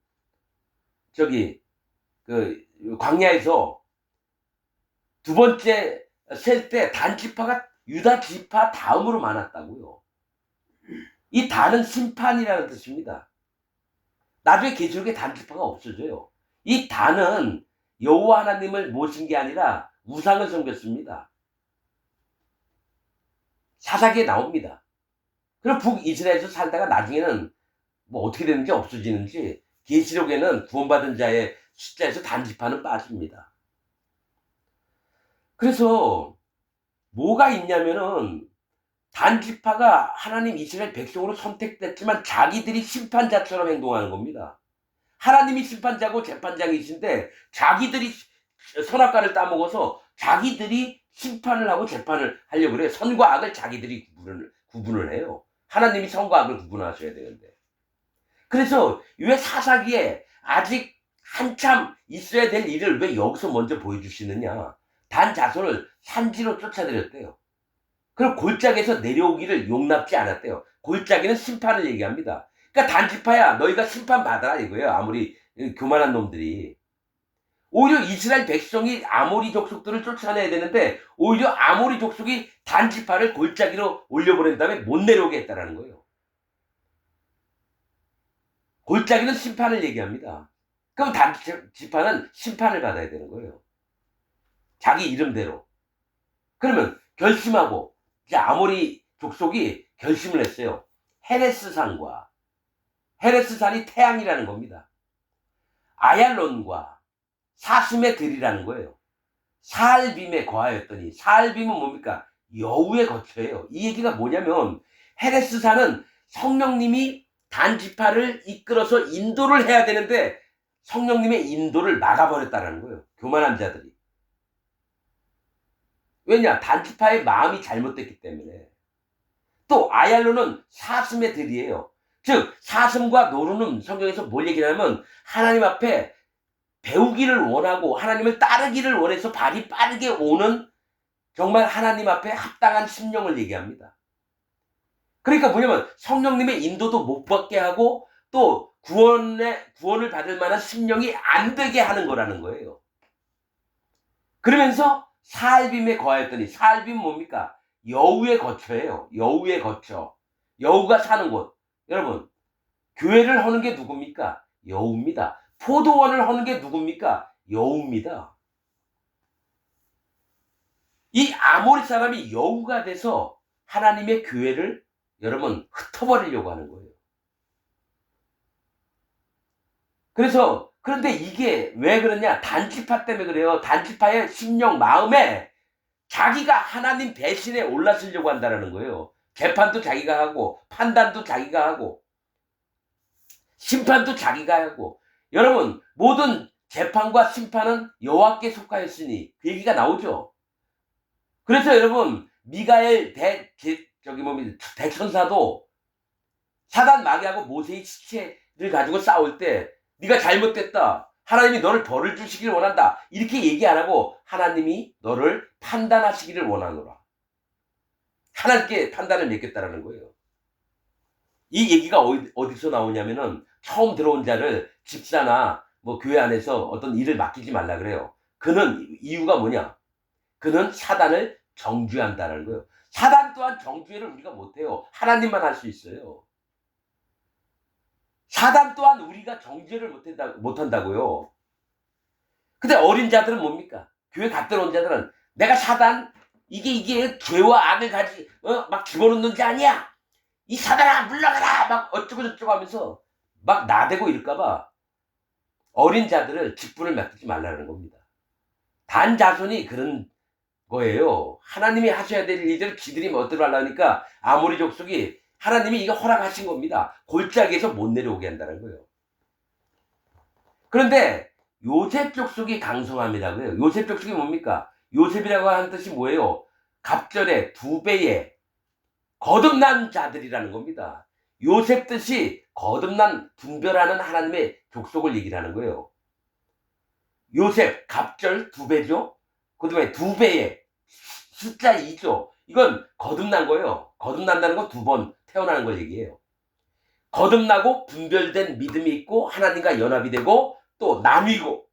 광야에서 두 번째 셀 때 단 지파가 유다 지파 다음으로 많았다고요. 이 단은 심판이라는 뜻입니다. 나중에 계시록에 단 지파가 없어져요. 이 단은 여호와 하나님을 모신 게 아니라 우상을 섬겼습니다. 사사기에 나옵니다. 그럼 북이스라엘에서 살다가 나중에는 뭐 어떻게 되는지 없어지는지, 계시록에는 구원받은 자의 숫자에서 단 지파는 빠집니다. 그래서 뭐가 있냐면은 단 지파가 하나님 이스라엘 백성으로 선택됐지만 자기들이 심판자처럼 행동하는 겁니다. 하나님이 심판자고 재판장이신데 자기들이 선악과를 따먹어서 자기들이 심판을 하고 재판을 하려고 그래요. 선과 악을 자기들이 구분을 해요. 하나님이 선과 악을 구분하셔야 되는데. 그래서 왜 사사기에 아직 한참 있어야 될 일을 왜 여기서 먼저 보여주시느냐. 단 자손을 산지로 쫓아들였대요. 그럼 골짜기에서 내려오기를 용납지 않았대요. 골짜기는 심판을 얘기합니다. 그러니까 단지파야 너희가 심판받아라 이거예요. 아무리 교만한 놈들이. 오히려 이스라엘 백성이 아모리 족속들을 쫓아내야 되는데 오히려 아모리 족속이 단지파를 골짜기로 올려보낸 다음에 못 내려오게 했다라는 거예요. 골짜기는 심판을 얘기합니다. 그럼 단지파는 심판을 받아야 되는 거예요. 자기 이름대로. 그러면 결심하고 이제 아모리 족속이 결심을 했어요. 헤레스산과 헤레스산이 태양이라는 겁니다. 아얄론과 사슴의 들이라는 거예요. 사알빔에 거하였더니 사알빔은 뭡니까? 여우의 거처예요. 이 얘기가 뭐냐면 헤레스산은 성령님이 단지파를 이끌어서 인도를 해야 되는데 성령님의 인도를 막아버렸다는 거예요. 교만한 자들이. 왜냐? 단지파의 마음이 잘못됐기 때문에. 또 아얄로는 사슴의 들이에요. 즉 사슴과 노루는 성경에서 뭘 얘기하냐면 하나님 앞에 배우기를 원하고 하나님을 따르기를 원해서 발이 빠르게 오는 정말 하나님 앞에 합당한 심령을 얘기합니다. 그러니까 뭐냐면 성령님의 인도도 못 받게 하고 또 구원을 받을 만한 심령이 안 되게 하는 거라는 거예요. 그러면서 사알빔에 거하였더니 사알빔은 뭡니까? 여우의 거처예요. 여우의 거처. 여우가 사는 곳. 여러분 교회를 하는 게 누굽니까? 여우입니다. 포도원을 하는 게 누굽니까? 여우입니다. 이 아모리 사람이 여우가 돼서 하나님의 교회를 여러분 흩어버리려고 하는 거예요. 그래서 그런데 이게 왜 그러냐? 단지파 때문에 그래요. 단지파의 심령 마음에 자기가 하나님 대신에 올라서려고 한다는 거예요. 재판도 자기가 하고 판단도 자기가 하고 심판도 자기가 하고. 여러분 모든 재판과 심판은 여호와께 속하였으니 그 얘기가 나오죠. 그래서 여러분 미가엘 대천사도 사단 마귀하고 모세의 시체를 가지고 싸울 때 네가 잘못됐다. 하나님이 너를 벌을 주시기를 원한다. 이렇게 얘기 안 하고 하나님이 너를 판단하시기를 원하노라. 하나님께 판단을 맡겼다라는 거예요. 이 얘기가 어디서 나오냐면은 처음 들어온 자를 집사나 뭐 교회 안에서 어떤 일을 맡기지 말라 그래요. 그는 이유가 뭐냐? 그는 사단을 정죄한다는 거예요. 사단 또한 정죄를 우리가 못해요. 하나님만 할 수 있어요. 사단 또한 우리가 정죄를 못한다고요. 근데 어린 자들은 뭡니까? 교회 갓 들어온 자들은 내가 사단 이게 죄와 악을 막 집어넣는 게 아니야. 이 사단아 물러가라 막 어쩌고 저쩌고 하면서 막 나대고 이럴까봐 어린 자들을 직분을 맡기지 말라는 겁니다. 단 자손이 그런 거예요. 하나님이 하셔야 될 일들을 지들이 멋대로 하려니까 아모리 족속이 하나님이 이거 허락하신 겁니다. 골짜기에서 못 내려오게 한다는 거예요. 그런데 요셉 족속이 강성함이라고요. 요셉 족속이 뭡니까? 요셉이라고 하는 뜻이 뭐예요? 갑절의 2배의 거듭난 자들이라는 겁니다. 요셉 뜻이 거듭난 분별하는 하나님의 족속을 얘기를 하는 거예요. 요셉 갑절 2배죠. 그다음에 2배의 숫자 2죠. 이건 거듭난 거예요. 거듭난다는 건 2번 태어나는 걸 얘기해요. 거듭나고 분별된 믿음이 있고 하나님과 연합이 되고 또 나뉘고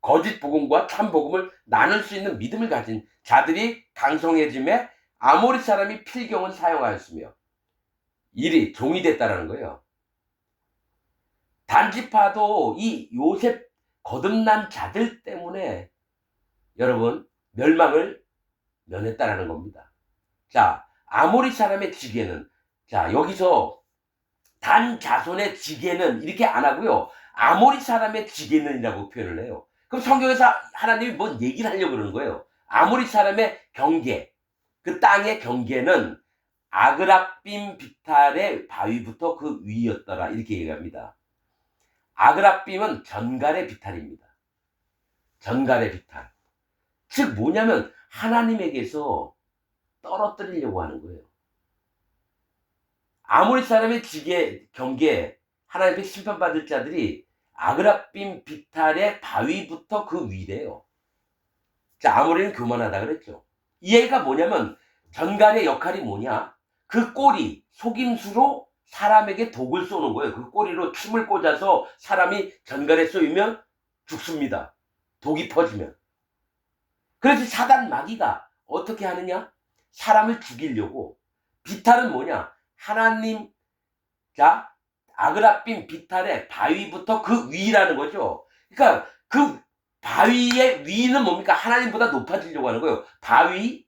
거짓 복음과 참 복음을 나눌 수 있는 믿음을 가진 자들이 강성해짐에 아모리 사람이 필경을 사용하였으며 일이 종이 됐다라는 거예요. 단지파도 이 요셉 거듭난 자들 때문에 여러분 멸망을 면했다라는 겁니다. 자, 아모리 사람의 지게는 자 여기서 단 자손의 지게는 이렇게 안 하고요. 아모리 사람의 지게는이라고 표현을 해요. 그럼 성경에서 하나님이 뭔 얘기를 하려고 그러는 거예요. 아모리 사람의 경계, 그 땅의 경계는 아그락빔 비탈의 바위부터 그 위였더라 이렇게 얘기합니다. 아그락빔은 전갈의 비탈입니다. 전갈의 비탈. 즉 뭐냐면 하나님에게서 떨어뜨리려고 하는 거예요. 아모리 사람의 경계에 하나님 앞에 심판받을 자들이 아그라빔 비탈의 바위부터 그 위래요. 자, 아모리는 교만하다 그랬죠. 이 얘기가 뭐냐면 전갈의 역할이 뭐냐? 그 꼬리, 속임수로 사람에게 독을 쏘는 거예요. 그 꼬리로 침을 꽂아서 사람이 전갈에 쏘이면 죽습니다. 독이 퍼지면. 그래서 사단 마귀가 어떻게 하느냐? 사람을 죽이려고. 비탈은 뭐냐? 하나님, 자, 아그라빔 비탈의 바위부터 그 위라는 거죠. 그러니까 그 바위의 위는 뭡니까? 하나님보다 높아지려고 하는 거예요. 바위,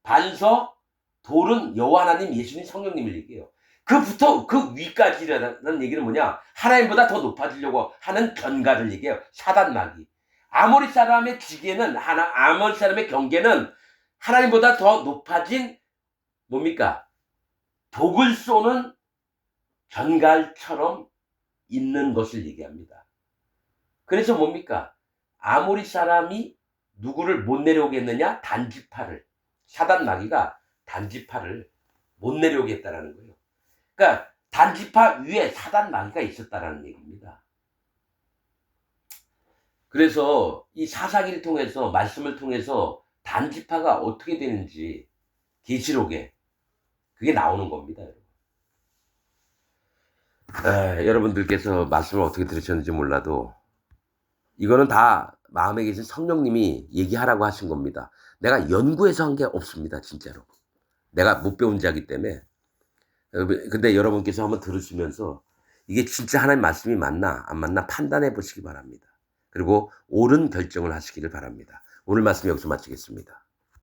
반석, 돌은 여호와 하나님, 예수님, 성령님을 얘기해요. 그 위까지라는 얘기는 뭐냐? 하나님보다 더 높아지려고 하는 견가를 얘기해요. 사단 마귀. 아모리 사람의 아모리 사람의 경계는 하나님보다 더 높아진 뭡니까? 독을 쏘는 견갈처럼 있는 것을 얘기합니다. 그래서 뭡니까? 아모리 사람이 누구를 못 내려오게 했느냐? 단지파를. 사단 마귀가 단지파를 못 내려오게 했다라는 거예요. 그러니까 단지파 위에 사단 마귀가 있었다라는 얘기입니다. 그래서 이 사사기를 통해서, 말씀을 통해서 단지파가 어떻게 되는지 계시록에 그게 나오는 겁니다. 여러분들께서 말씀을 어떻게 들으셨는지 몰라도 이거는 다 마음에 계신 성령님이 얘기하라고 하신 겁니다. 내가 연구해서 한 게 없습니다. 진짜로. 내가 못 배운 자이기 때문에. 근데 여러분께서 한번 들으시면서 이게 진짜 하나님 말씀이 맞나 안 맞나 판단해 보시기 바랍니다. 그리고 옳은 결정을 하시기를 바랍니다. 오늘 말씀 여기서 마치겠습니다.